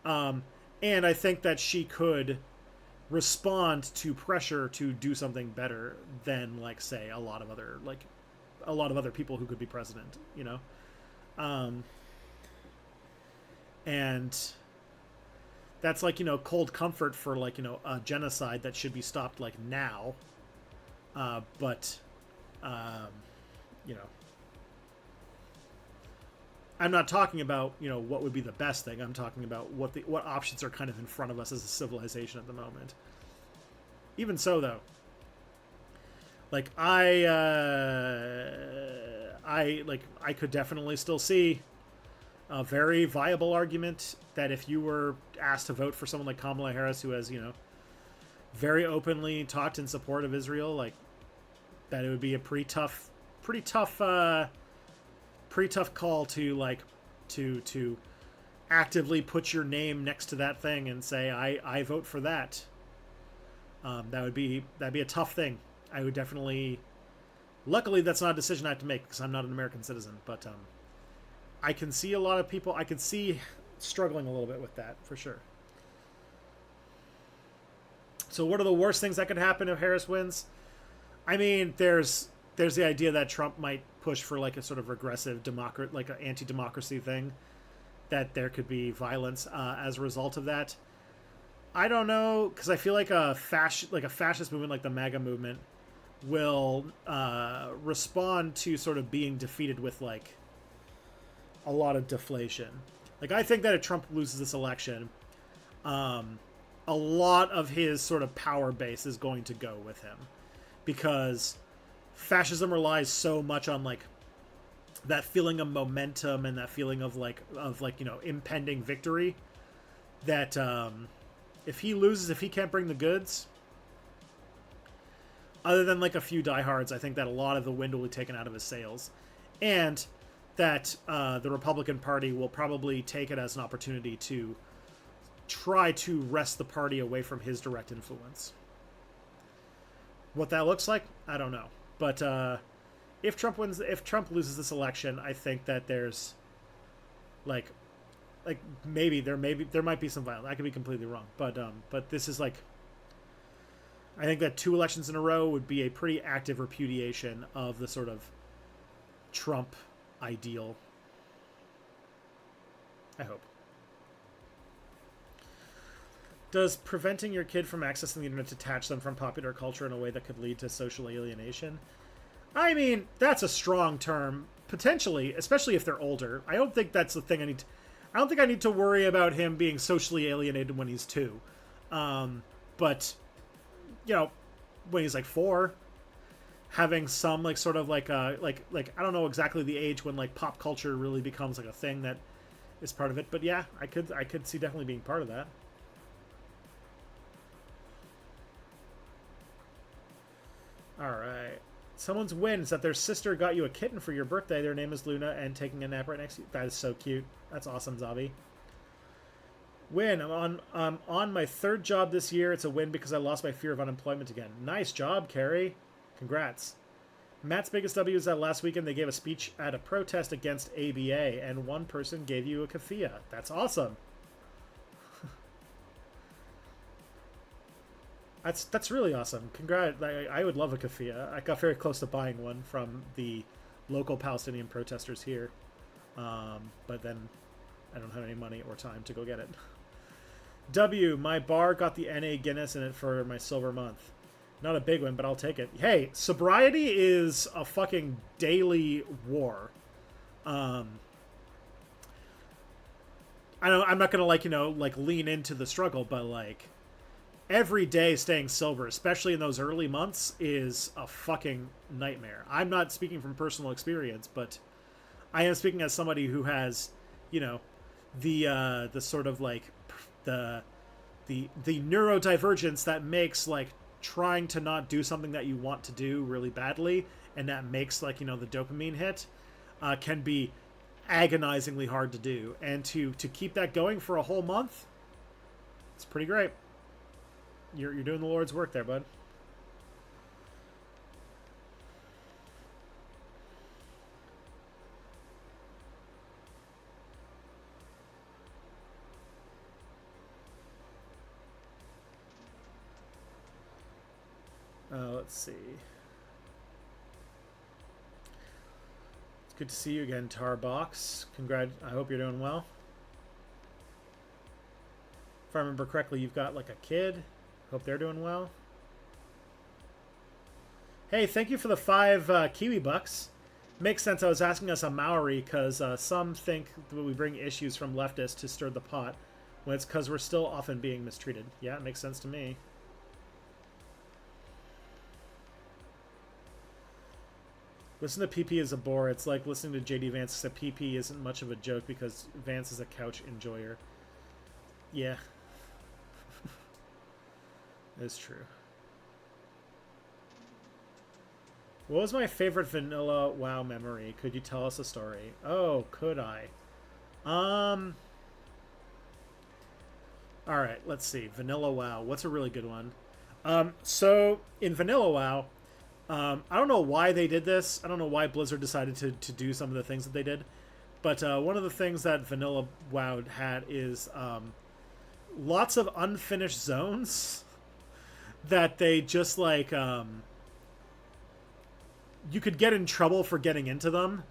And I think that she could respond to pressure to do something better than, like, say, a lot of other people who could be president, you know? And that's, like, you know, cold comfort for, like, you know, a genocide that should be stopped, like, now. But you know, I'm not talking about, you know, what would be the best thing. I'm talking about what options are kind of in front of us as a civilization at the moment. Even so, though, like, I could definitely still see a very viable argument that if you were asked to vote for someone like Kamala Harris, who has, you know, very openly talked in support of Israel, like, that it would be a pretty tough call to, like, to actively put your name next to that thing and say, I vote for that. That'd be a tough thing. I would definitely. Luckily, that's not a decision I have to make because I'm not an American citizen. But I can see a lot of people. I can see struggling a little bit with that for sure. So, what are the worst things that could happen if Harris wins? I mean, there's the idea that Trump might push for, like, a sort of regressive like an anti-democracy thing, that there could be violence as a result of that. I don't know, because I feel like a fascist movement like the MAGA movement will respond to sort of being defeated with, like, a lot of deflation. Like, I think that if Trump loses this election, a lot of his sort of power base is going to go with him, because fascism relies so much on like that feeling of momentum and that feeling of impending victory that if he loses, if he can't bring the goods, other than like a few diehards, I think that a lot of the wind will be taken out of his sails, and that the Republican Party will probably take it as an opportunity to try to wrest the party away from his direct influence. What that looks like, I don't know. But if Trump loses this election, I think that there's like maybe there might be some violence. I could be completely wrong, but this is like, I think that 2 elections in a row would be a pretty active repudiation of the sort of Trump ideal. I hope. Does preventing your kid from accessing the internet detach them from popular culture in a way that could lead to social alienation? I mean, that's a strong term, potentially, especially if they're older. I don't think that's the thing I don't think I need to worry about him being socially alienated when he's 2. But, you know, when he's like 4, having some like sort of like I don't know exactly the age when like pop culture really becomes like a thing that is part of it. But yeah, I could see definitely being part of that. All right. Someone's win is that their sister got you a kitten for your birthday. Their name is Luna, and taking a nap right next to you. That is so cute. That's awesome, Zabi. Win. I'm on my 3rd job this year. It's a win because I lost my fear of unemployment again. Nice job, Carrie. Congrats. Matt's biggest W is that last weekend they gave a speech at a protest against ABA, and one person gave you a keffiyeh. That's awesome. That's really awesome. Congrats. I would love a keffiyeh. I got very close to buying one from the local Palestinian protesters here. But then I don't have any money or time to go get it. W, my bar got the NA Guinness in it for my silver month. Not a big one, but I'll take it. Hey, sobriety is a fucking daily war. I'm not gonna lean into the struggle, but like, every day staying sober, especially in those early months, is a fucking nightmare. I'm not speaking from personal experience, but I am speaking as somebody who has, the sort of like the neurodivergence that makes like trying to not do something that you want to do really badly, and that makes like the dopamine hit, can be agonizingly hard to do, and to keep that going for a whole month, it's pretty great. You're doing the Lord's work there, bud. Let's see. It's good to see you again, Tarbox. I hope you're doing well. If I remember correctly, you've got like a kid. Hope they're doing well. Hey, thank you for the 5 Kiwi bucks. Makes sense. I was asking us a Maori because some think that we bring issues from leftists to stir the pot, when it's because we're still often being mistreated. Yeah, it makes sense to me. Listen to PP as a bore. It's like listening to JD Vance, except PP isn't much of a joke because Vance is a couch enjoyer. Yeah. It's true. What was my favorite vanilla WoW memory? Could you tell us a story? Oh, could I? Alright, let's see. Vanilla WoW. What's a really good one? So, in Vanilla WoW, I don't know why they did this. I don't know why Blizzard decided to do some of the things that they did. But one of the things that Vanilla WoW had is lots of unfinished zones that they just like... you could get in trouble for getting into them,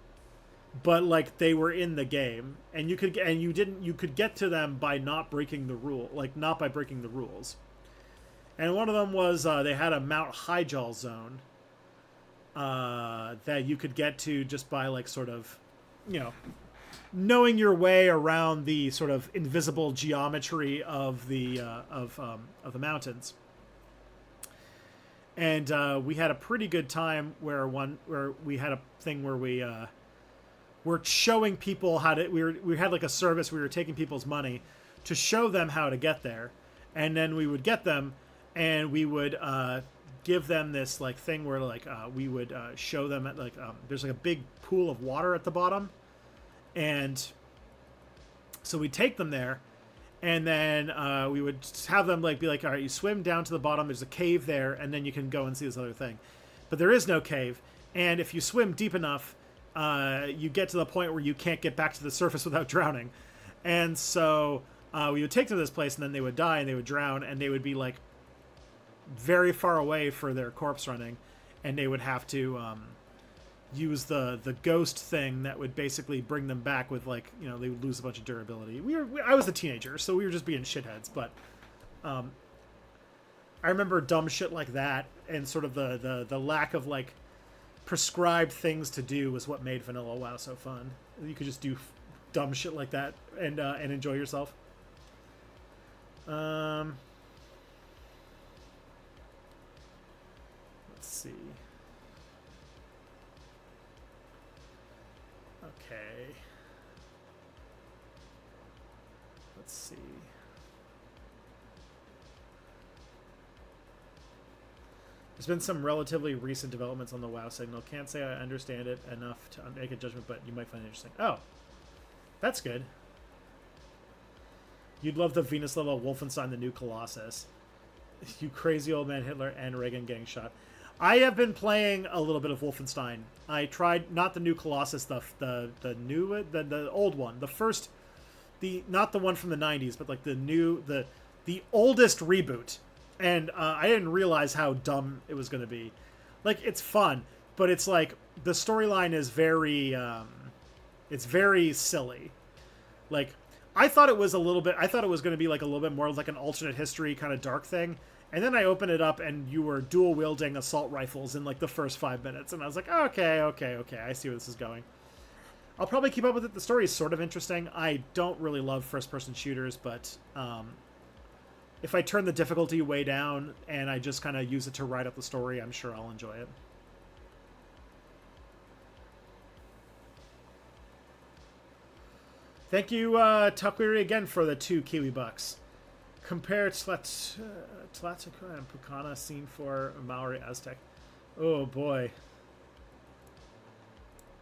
but like they were in the game, and you could get to them by not breaking the rule, like not by breaking the rules. And one of them was they had a Mount Hyjal zone that you could get to just by like sort of, knowing your way around the sort of invisible geometry of the mountains. and we had a pretty good time where we had a thing where we were showing people how to. We had like a service. We were taking people's money to show them how to get there, and then we would get them, and we would give them this like thing where like we would show them at like there's like a big pool of water at the bottom, and so we'd take them there, and then we would have them like be like, all right, you swim down to the bottom, there's a cave there, and then you can go and see this other thing, but there is no cave, and if you swim deep enough, you get to the point where you can't get back to the surface without drowning, and so we would take them to this place, and then they would die and they would drown, and they would be like very far away for their corpse running, and they would have to use the ghost thing that would basically bring them back with like, you know, they would lose a bunch of durability. I was a teenager, so we were just being shitheads, but I remember dumb shit like that, and sort of the lack of like prescribed things to do was what made Vanilla WoW so fun. You could just do dumb shit like that and enjoy yourself. Let's see. Okay. Let's see. There's been some relatively recent developments on the WoW signal. Can't say I understand it enough to make a judgment, but you might find it interesting. Oh, that's good. You'd love the Venus level Wolfenstein, the new Colossus. You crazy old man Hitler and Reagan getting shot. I have been playing a little bit of Wolfenstein. I tried not the new Colossus, the old one, the first, not the one from the 90s, but like the oldest reboot. And I didn't realize how dumb it was going to be. Like, it's fun, but it's like the storyline is it's very silly. Like, I thought it was going to be like a little bit more like an alternate history kind of dark thing. And then I opened it up, and you were dual wielding assault rifles in like the first 5 minutes, and I was like, okay, I see where this is going. I'll probably keep up with it. The story is sort of interesting. I don't really love first-person shooters, but if I turn the difficulty way down and I just kind of use it to write up the story, I'm sure I'll enjoy it. Thank you, Tuckwiri, again for the 2 Kiwi bucks. Compare Tlatuca and Pucana scene for Maori Aztec. Oh boy.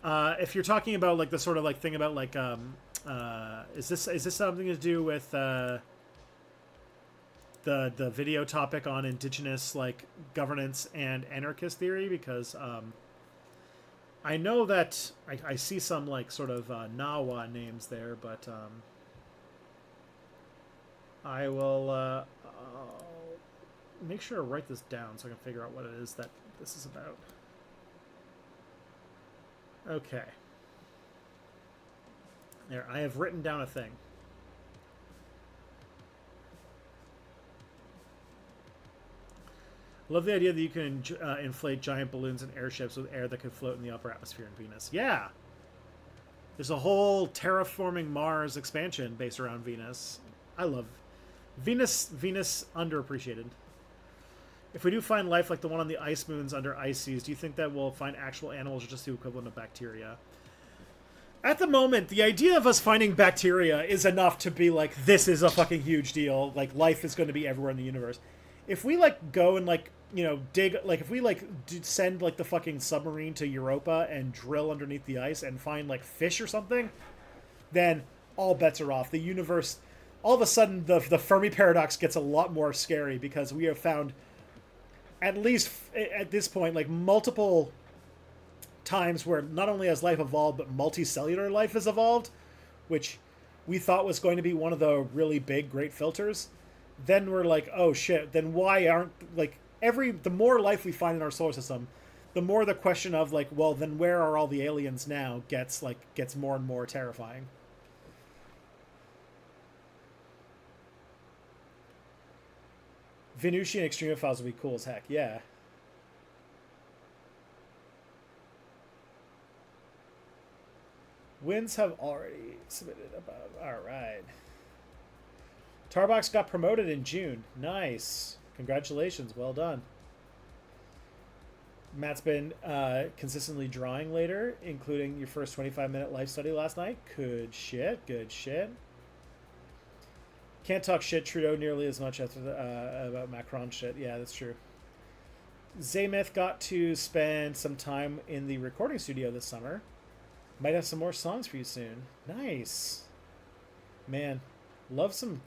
If you're talking about like the sort of like thing about like is this something to do with the video topic on indigenous like governance and anarchist theory? Because I know that I see some like sort of Nawa names there, but I will I'll make sure to write this down so I can figure out what it is that this is about. Okay. There, I have written down a thing. Love the idea that you can inflate giant balloons and airships with air that could float in the upper atmosphere in Venus. Yeah! There's a whole terraforming Mars expansion based around Venus. I love Venus underappreciated. If we do find life like the one on the ice moons under ice seas, do you think that we'll find actual animals or just the equivalent of bacteria? At the moment, the idea of us finding bacteria is enough to be like, this is a fucking huge deal. Like, life is going to be everywhere in the universe. If we, like, go and, like, you know, dig, like, if we, like, send, like, the fucking submarine to Europa and drill underneath the ice and find, like, fish or something, then all bets are off. The universe, all of a sudden, the Fermi paradox gets a lot more scary because we have found, at least at this point, like, multiple times where not only has life evolved, but multicellular life has evolved, which we thought was going to be one of the really big, great filters. Then we're like, oh shit, then why aren't, like, the more life we find in our solar system, the more the question of, like, well, then where are all the aliens now gets more and more terrifying. Venusian extremophiles would be cool as heck, yeah. Winds have already submitted above. Alright. Tarbox got promoted in June. Nice. Congratulations. Well done. Matt's been consistently drawing later, including your first 25-minute life study last night. Good shit. Good shit. Can't talk shit Trudeau nearly as much after about Macron shit. Yeah, that's true. Zaymith got to spend some time in the recording studio this summer. Might have some more songs for you soon. Nice. Man, love some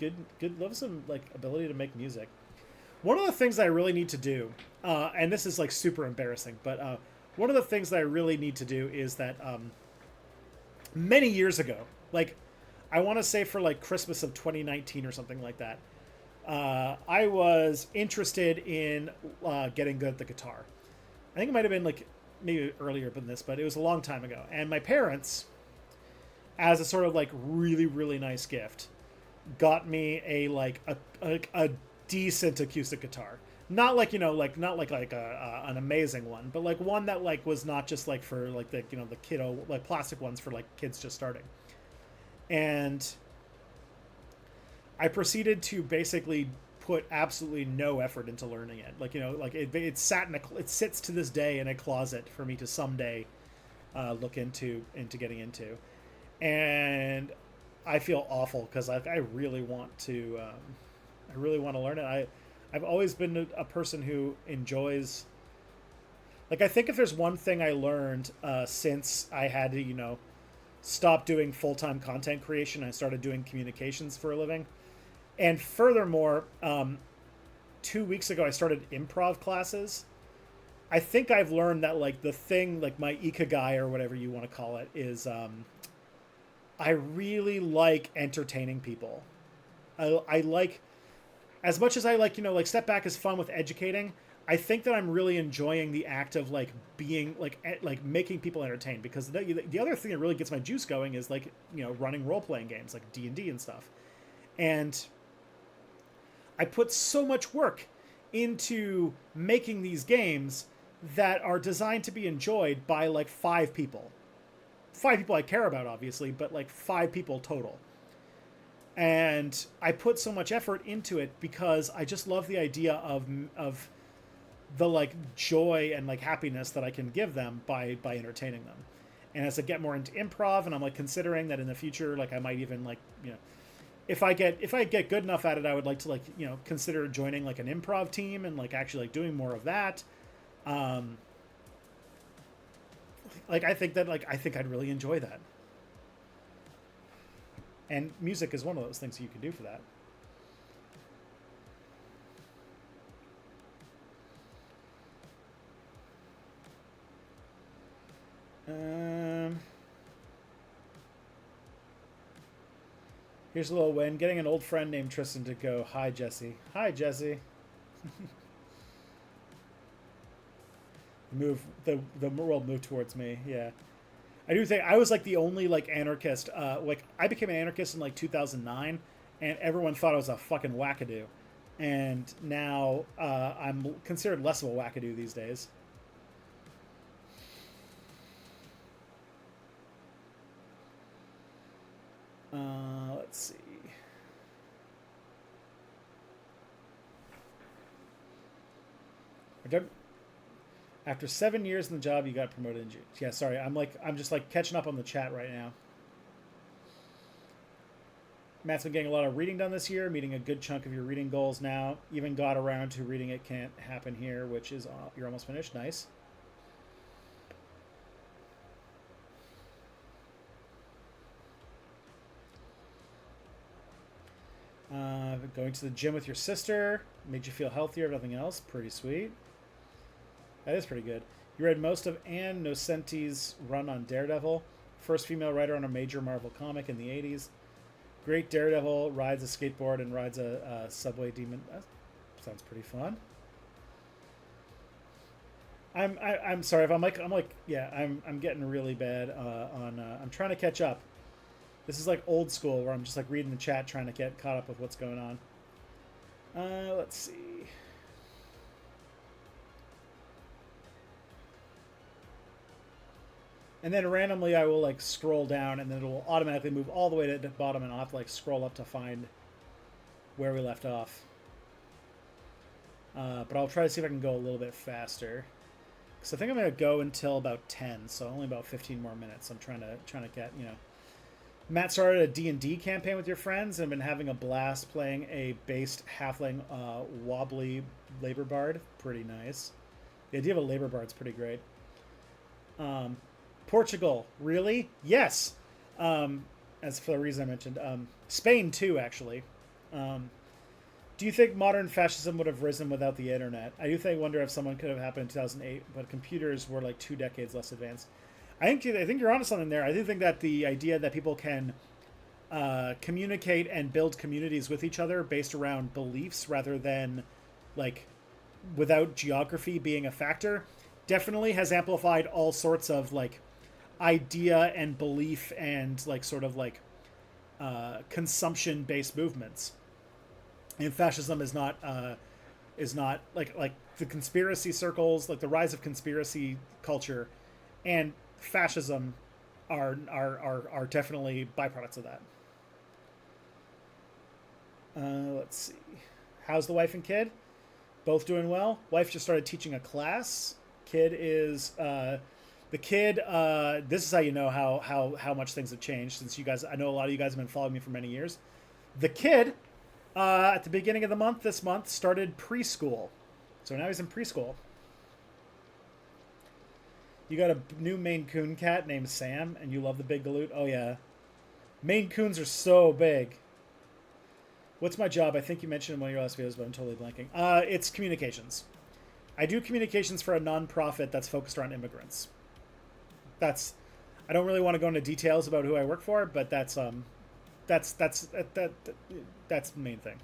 love some like ability to make music. One of the things that I really need to do, and this is like super embarrassing, but one of the things that I really need to do is that many years ago, like I want to say for like Christmas of 2019 or something like that, I was interested in getting good at the guitar. I think it might have been like maybe earlier than this, but it was a long time ago. And my parents, as a sort of like really, really nice gift, got me a decent acoustic guitar. Not like, you know, like not like an amazing one, but like one that like was not just like for like the, you know, the kiddo, like plastic ones for like kids just starting. And I proceeded to basically put absolutely no effort into learning it. Like, you know, like it sits to this day in a closet for me to someday look into getting into. And I feel awful because I really want to learn it. I've always been a person who enjoys, like, I think if there's one thing I learned since I had to, you know, stop doing full-time content creation, I started doing communications for a living. And furthermore, 2 weeks ago, I started improv classes. I think I've learned that, like, the thing, like, my ikigai or whatever you want to call it is I really like entertaining people. I like, as much as I like, you know, like, Step Back is fun with educating, I think that I'm really enjoying the act of like being like making people entertained, because the other thing that really gets my juice going is like, you know, running role-playing games like D&D and stuff. And I put so much work into making these games that are designed to be enjoyed by like 5 people. 5 people I care about, obviously, but like 5 people total. And I put so much effort into it because I just love the idea of the like joy and like happiness that I can give them by entertaining them. And as I get more into improv, and I'm like considering that in the future, like I might even like, you know, if I get good enough at it, I would like to like, you know, consider joining like an improv team and like actually like doing more of that. Like I think I'd really enjoy that. And music is one of those things you can do for that. Here's a little win. Getting an old friend named Tristan to go, hi, Jesse. Hi, Jesse. The world moved towards me, yeah. I do think I was like the only like anarchist. Like I became an anarchist in like 2009, and everyone thought I was a fucking wackadoo. And now I'm considered less of a wackadoo these days. Let's see. After 7 years in the job, you got promoted in June. Yeah, sorry. I'm just like catching up on the chat right now. Matt's been getting a lot of reading done this year, meeting a good chunk of your reading goals now. Even got around to reading It Can't Happen Here, which is you're almost finished. Nice. Going to the gym with your sister made you feel healthier, if nothing else. Pretty sweet. That is pretty good. You read most of Ann Nocenti's run on Daredevil, first female writer on a major Marvel comic in the 80s. Great Daredevil, rides a skateboard and rides a subway demon. That sounds pretty fun. I'm sorry if I'm getting really bad on I'm trying to catch up. This is like old school where I'm just like reading the chat trying to get caught up with what's going on. Let's see. And then randomly I will like scroll down, and then it will automatically move all the way to the bottom, and I'll have to like scroll up to find where we left off. But I'll try to see if I can go a little bit faster. because I think I'm gonna go until about 10, so only about 15 more minutes. I'm trying to get, you know. Matt started a D&D campaign with your friends and been having a blast playing a based halfling wobbly labor bard. Pretty nice. The idea of a labor bard's pretty great. Portugal, really? Yes. As for the reason I mentioned, Spain too, actually. Do you think modern fascism would have risen without the internet? I wonder if someone could have happened in 2008, but computers were like 2 decades less advanced. I think you're onto something there. I do think that the idea that people can communicate and build communities with each other based around beliefs rather than like without geography being a factor definitely has amplified all sorts of like idea and belief and like sort of like consumption based movements. And fascism is not like the conspiracy circles, like the rise of conspiracy culture and fascism are definitely byproducts of that. Let's see. How's the wife and kid? Both doing well. Wife just started teaching a class. Kid is the kid. This is how you know how much things have changed since you guys. I know a lot of you guys have been following me for many years. The kid at the beginning of the month, this month, started preschool. So now he's in preschool. You got a new Maine Coon cat named Sam, and you love the big galoot? Oh, yeah. Maine Coons are so big. What's my job? I think you mentioned in one of your last videos, but I'm totally blanking. It's communications. I do communications for a nonprofit that's focused around immigrants. I don't really want to go into details about who I work for, but that's the main thing.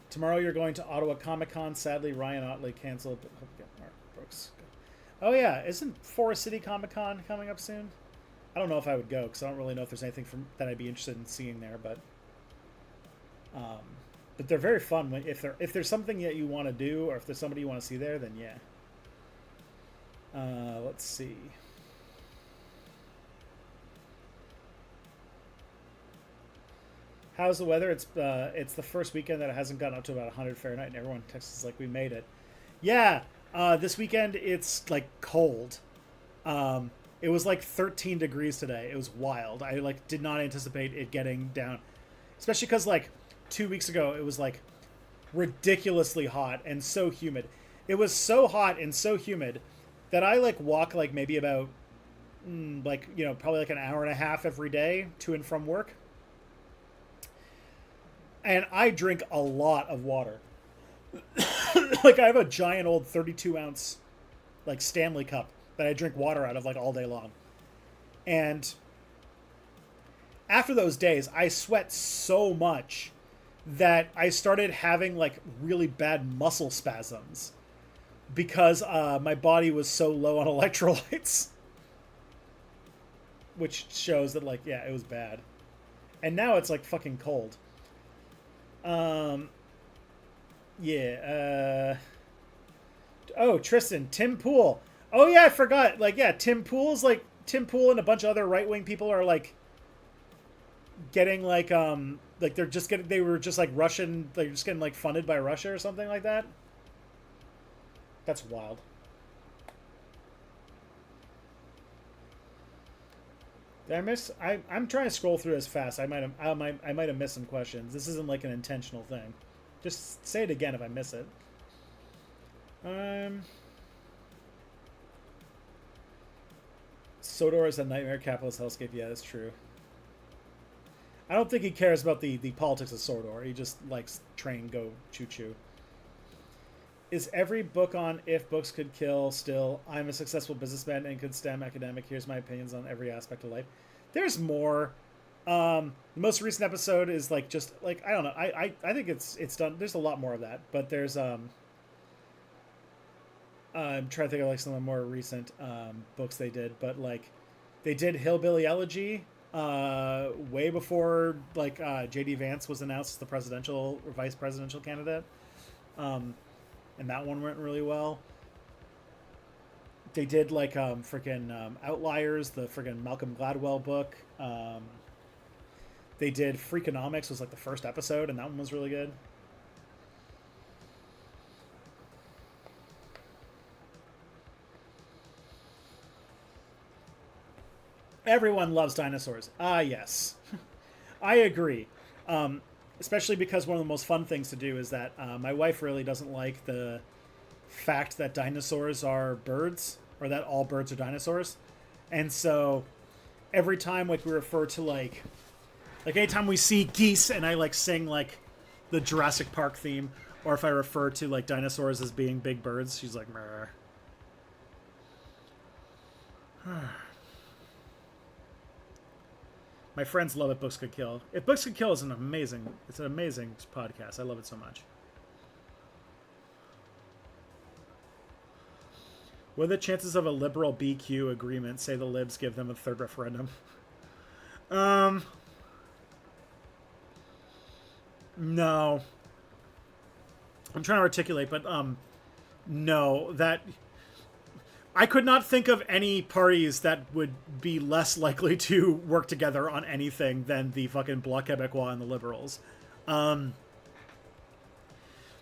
Tomorrow you're going to Ottawa Comic Con. Sadly, Ryan Otley canceled. But hope you get Mark Brooks. Oh yeah, isn't Forest City Comic Con coming up soon? I don't know if I would go because I don't really know if there's anything that I'd be interested in seeing there. But they're very fun. If there's something that you want to do, or if there's somebody you want to see there, then yeah. Let's see. How's the weather? It's the first weekend that it hasn't gotten up to about 100 Fahrenheit, and everyone texts us like we made it. Yeah, this weekend it's like cold. It was like 13 degrees today. It was wild. I like did not anticipate it getting down, especially because like 2 weeks ago it was like ridiculously hot and so humid. It was so hot and so humid that I like walk like maybe about probably like an hour and a half every day to and from work. And I drink a lot of water. Like I have a giant old 32-ounce like Stanley cup that I drink water out of like all day long. And after those days, I sweat so much that I started having like really bad muscle spasms because my body was so low on electrolytes. Which shows that like, yeah, it was bad. And now it's like fucking cold. Yeah. Oh, Tristan, Tim Pool. Oh yeah, I forgot. Like, yeah, Tim Pool and a bunch of other right-wing people are like getting like they were just like Russian, they're just getting like funded by Russia or something like that. That's wild. Did I miss? I'm trying to scroll through as fast. I might have missed some questions. This isn't like an intentional thing. Just say it again if I miss it. Sodor is a nightmare capitalist hellscape. Yeah, that's true. I don't think he cares about the politics of Sodor. He just likes train go choo choo. Is every book on if books could kill still? I'm a successful businessman and good STEM academic. Here's my opinions on every aspect of life. There's more. The most recent episode is like just like I don't know. I think it's done. There's a lot more of that, but there's I'm trying to think of like some of the more recent books they did, but like they did Hillbilly Elegy way before like JD Vance was announced as the presidential or vice presidential candidate. And that one went really well. They did like freaking Outliers, the freaking Malcolm Gladwell book. They did Freakonomics was like the first episode, and that one was really good. Everyone loves dinosaurs. Ah, yes. I agree. Especially because one of the most fun things to do is that my wife really doesn't like the fact that dinosaurs are birds, or that all birds are dinosaurs. And so every time like we refer to like anytime we see geese and I like sing like the Jurassic Park theme, or if I refer to like dinosaurs as being big birds, she's like, meh. My friends love It Books Could Kill. If Books Could Kill is an amazing podcast. I love it so much. What are the chances of a liberal BQ agreement? Say the libs give them a third referendum. No. I'm trying to articulate, but no. That I could not think of any parties that would be less likely to work together on anything than the fucking Bloc Québécois and the Liberals. The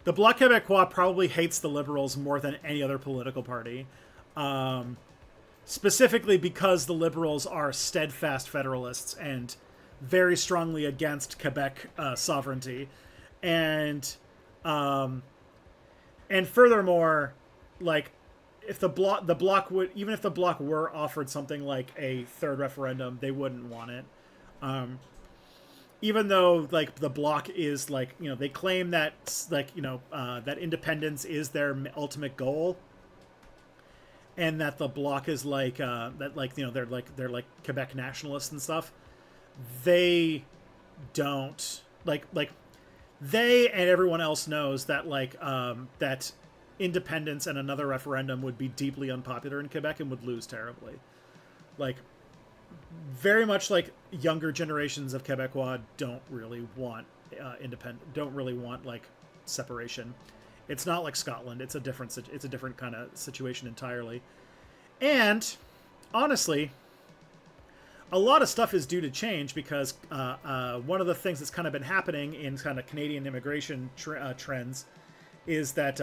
Bloc Québécois probably hates the Liberals more than any other political party. Specifically because the Liberals are steadfast federalists and very strongly against Quebec sovereignty. And furthermore, like, if the bloc would, even if the bloc were offered something like a third referendum, they wouldn't want it. Even though like the bloc is like, you know, they claim that like, you know, that independence is their ultimate goal, and that the bloc is like that, like, you know, they're like Quebec nationalists and stuff. They don't like they and everyone else knows that like that independence and another referendum would be deeply unpopular in Quebec and would lose terribly. Like, very much like younger generations of Quebecois don't really want don't really want like separation. It's not like Scotland. It's a different kind of situation entirely. And honestly, a lot of stuff is due to change because one of the things that's kind of been happening in kind of Canadian immigration trends is that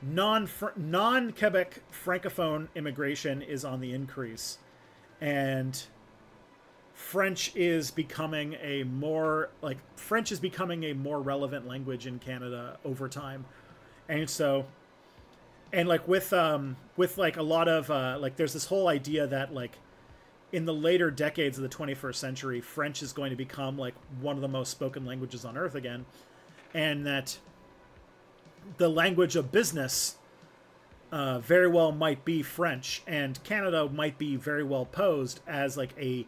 non-Quebec francophone immigration is on the increase, and French is becoming a more relevant language in Canada over time. And so, and like with like a lot of like there's this whole idea that like in the later decades of the 21st century, French is going to become like one of the most spoken languages on earth again, and that the language of business very well might be French, and Canada might be very well posed as like a,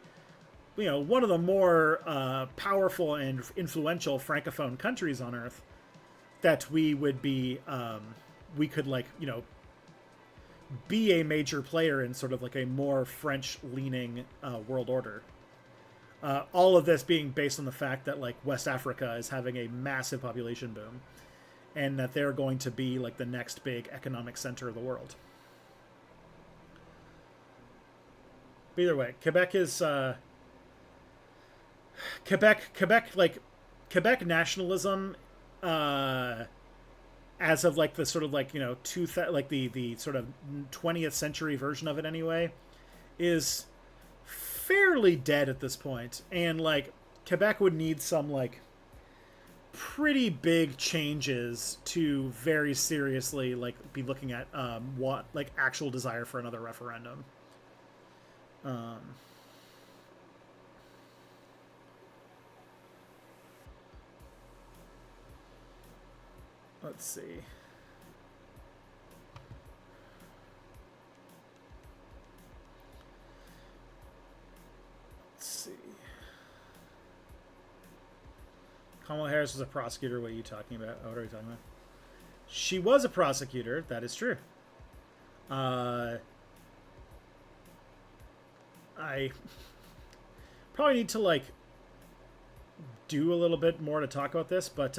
you know, one of the more powerful and influential francophone countries on earth, that we would be we could, like, you know, be a major player in sort of like a more French leaning world order. All of this being based on the fact that like West Africa is having a massive population boom, and that they're going to be like the next big economic center of the world. But either way, Quebec is Quebec nationalism as of like the sort of like, you know, the sort of 20th century version of it anyway, is fairly dead at this point. And like Quebec would need some like pretty big changes to very seriously like be looking at what like actual desire for another referendum. Let's see. Let's see. Kamala Harris was a prosecutor. What are you talking about? What are we talking about? She was a prosecutor. That is true. I probably need to like do a little bit more to talk about this, but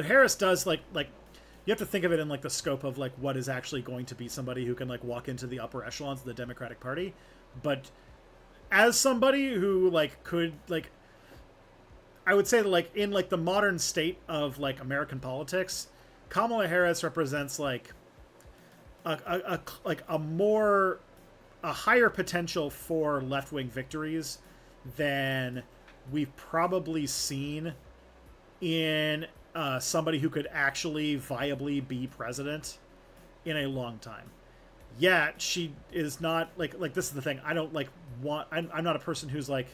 Harris does like you have to think of it in like the scope of like what is actually going to be somebody who can like walk into the upper echelons of the Democratic Party. But as somebody who like could like, I would say that like in like the modern state of like American politics, Kamala Harris represents like like a more a higher potential for left wing victories than we've probably seen in somebody who could actually viably be president in a long time. Yet she is not like this is the thing. I don't like want. I'm not a person who's like,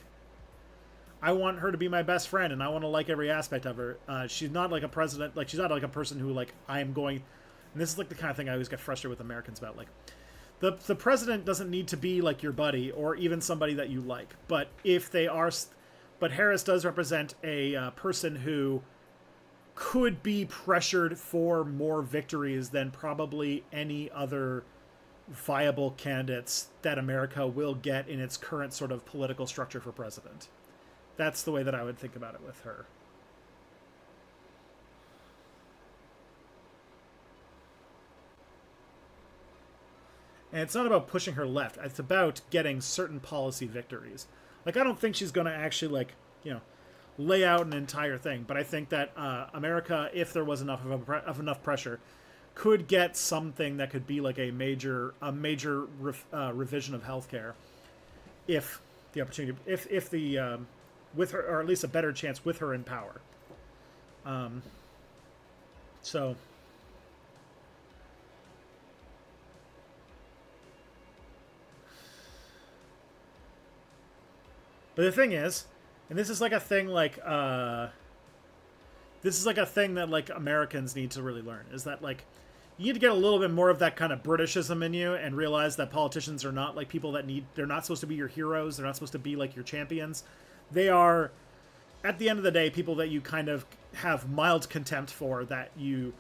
I want her to be my best friend and I want to like every aspect of her. She's not like a president. Like she's not like a person who like I am going. And this is like the kind of thing I always get frustrated with Americans about. Like the president doesn't need to be like your buddy or even somebody that you like. But if they are, but Harris does represent a person who could be pressured for more victories than probably any other viable candidates that America will get in its current sort of political structure for president. That's the way that I would think about it with her. And it's not about pushing her left. It's about getting certain policy victories. Like, I don't think she's going to actually, like, lay out an entire thing. But I think that America, if there was enough of enough pressure, could get something that could be like a major revision of healthcare, if the opportunity, if the with her, or at least a better chance with her in power. So. But the thing is, and this is like a thing like this is like a thing that like Americans need to really learn, is that like you need to get a little bit more of that kind of Britishism in you and realize that politicians are not like people that they're not supposed to be your heroes, they're not supposed to be like your champions. They are, at the end of the day, people that you kind of have mild contempt for, that you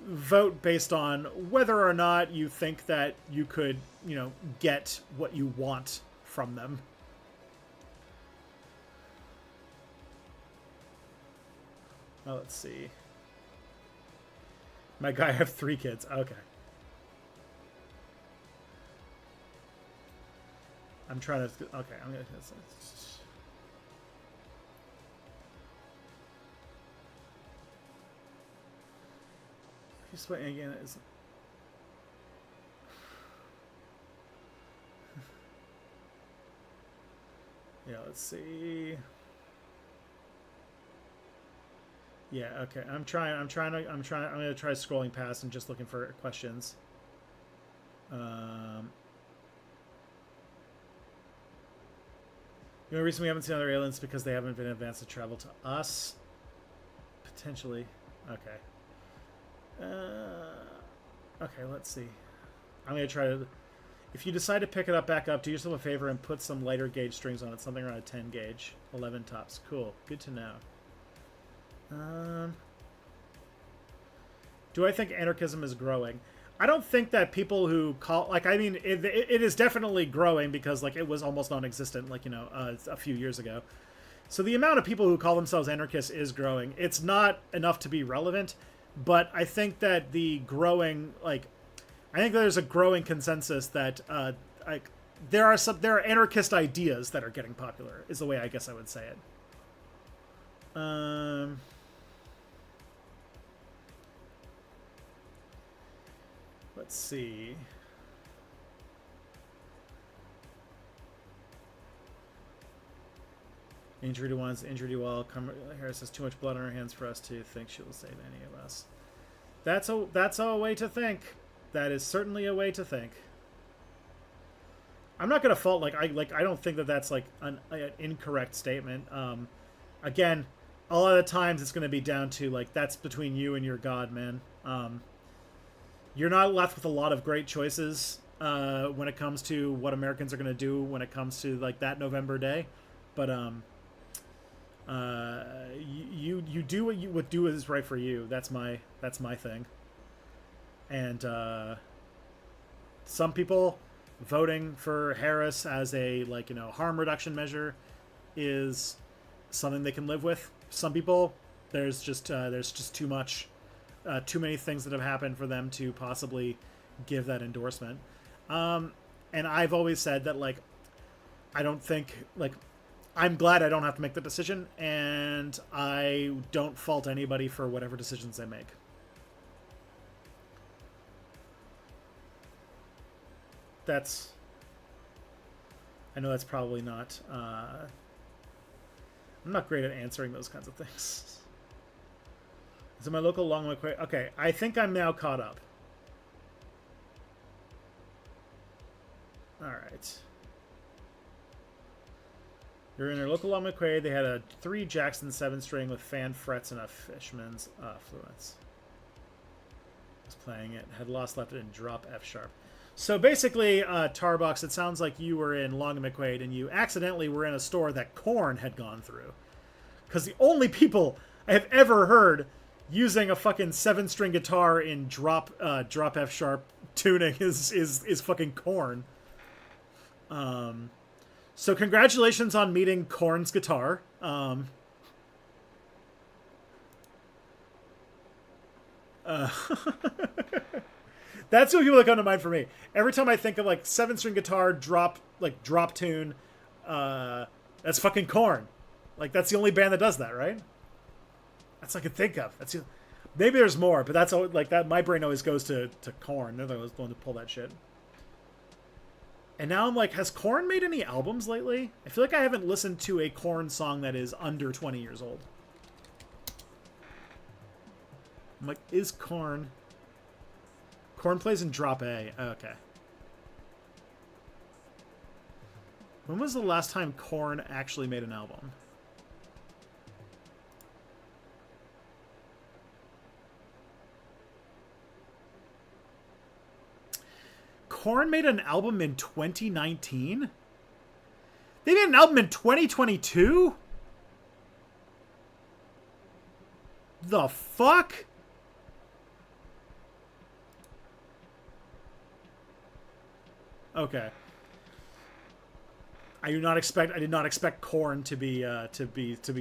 vote based on whether or not you think that you could, get what you want from them. Oh, let's see. My guy, I have 3 kids. Okay. I'm trying to... Okay, I'm going to... Just waiting again. Yeah, let's see... Yeah, okay. I'm gonna try scrolling past and just looking for questions. The only reason we haven't seen other aliens because they haven't been advanced to travel to us. Potentially. Okay. Okay, let's see. I'm gonna try to... If you decide to pick it up back up, do yourself a favor and put some lighter gauge strings on it. Something around a 10 gauge. 11 tops. Cool. Good to know. Do I think anarchism is growing? I don't think that people who call... Like, I mean, it is definitely growing because, like, it was almost non-existent, like, a few years ago. So the amount of people who call themselves anarchists is growing. It's not enough to be relevant, but I think that the growing... Like, I think there's a growing consensus that, like, there are anarchist ideas that are getting popular, is the way I guess I would say it. Let's see. Injury to one is injury to all. Harris has too much blood on her hands for us to think she will save any of us. That's a way to think. That is certainly a way to think. I'm not gonna fault I don't think that that's like an incorrect statement. Again, a lot of the times it's gonna be down to like that's between you and your God, man. You're not left with a lot of great choices when it comes to what Americans are going to do when it comes to like that November day, but you do what you would do is right for you. That's my thing. And some people voting for Harris as a harm reduction measure is something they can live with. Some people there's just too much. Too many things that have happened for them to possibly give that endorsement. And I've always said that, like, I don't think, like, I'm glad I don't have to make the decision, and I don't fault anybody for whatever decisions they make. That's... I know that's probably not... I'm not great at answering those kinds of things. Is it my local long McQuaid? Okay, I think I'm now caught up. Alright. You're in their local long McQuaid. They had a 3 Jackson 7-string with fan frets and a Fishman's Fluence. Was playing it. Had lost left it in drop F sharp. So basically, Tarbox, it sounds like you were in Long and McQuaid and you accidentally were in a store that Korn had gone through. Because the only people I have ever heard using a fucking 7-string guitar in drop F sharp tuning is fucking Korn. So congratulations on meeting Korn's guitar. That's what people that come to mind for me. Every time I think of like 7-string guitar drop tune, that's fucking Korn. Like that's the only band that does that, right? That's all I can think of. Maybe there's more, but that's all, like that. My brain always goes to Korn. They're the one to pull that shit. And now I'm like, has Korn made any albums lately? I feel like I haven't listened to a Korn song that is under 20 years old. I'm like, is Korn... Korn plays in drop A. Oh, okay. When was the last time Korn actually made an album? Korn made an album in 2019? They made an album in 2022? The fuck? Okay. I did not expect Korn to be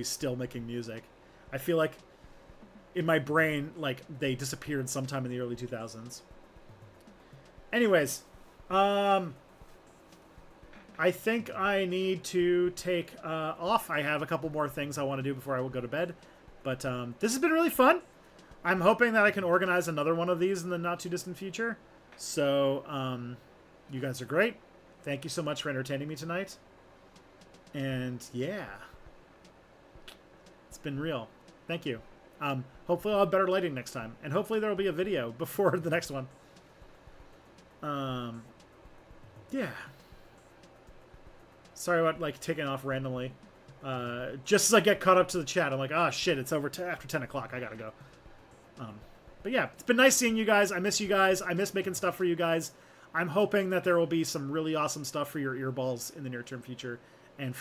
still making music. I feel like in my brain, like they disappeared sometime in the early 2000s. Anyways, I think I need to take off. I have a couple more things I want to do before I will go to bed. But this has been really fun. I'm hoping that I can organize another one of these in the not too distant future. So, you guys are great. Thank you so much for entertaining me tonight. And yeah, it's been real. Thank you. Hopefully I'll have better lighting next time. And hopefully there will be a video before the next one. Yeah. Sorry about like taking off randomly. Just as I get caught up to the chat, I'm like, ah, shit, it's over after 10 o'clock. I gotta go. But yeah, it's been nice seeing you guys. I miss you guys. I miss making stuff for you guys. I'm hoping that there will be some really awesome stuff for your earballs in the near term future and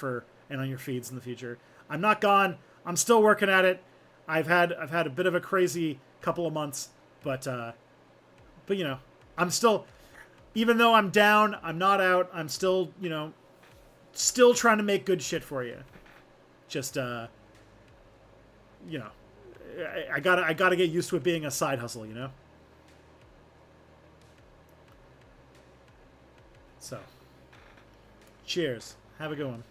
on your feeds in the future. I'm not gone. I'm still working at it. I've had a bit of a crazy couple of months, but you know, I'm still, even though I'm down, I'm not out. I'm still, you know, still trying to make good shit for you. Just you know, I gotta get used to it being a side hustle, you know? So, cheers. Have a good one.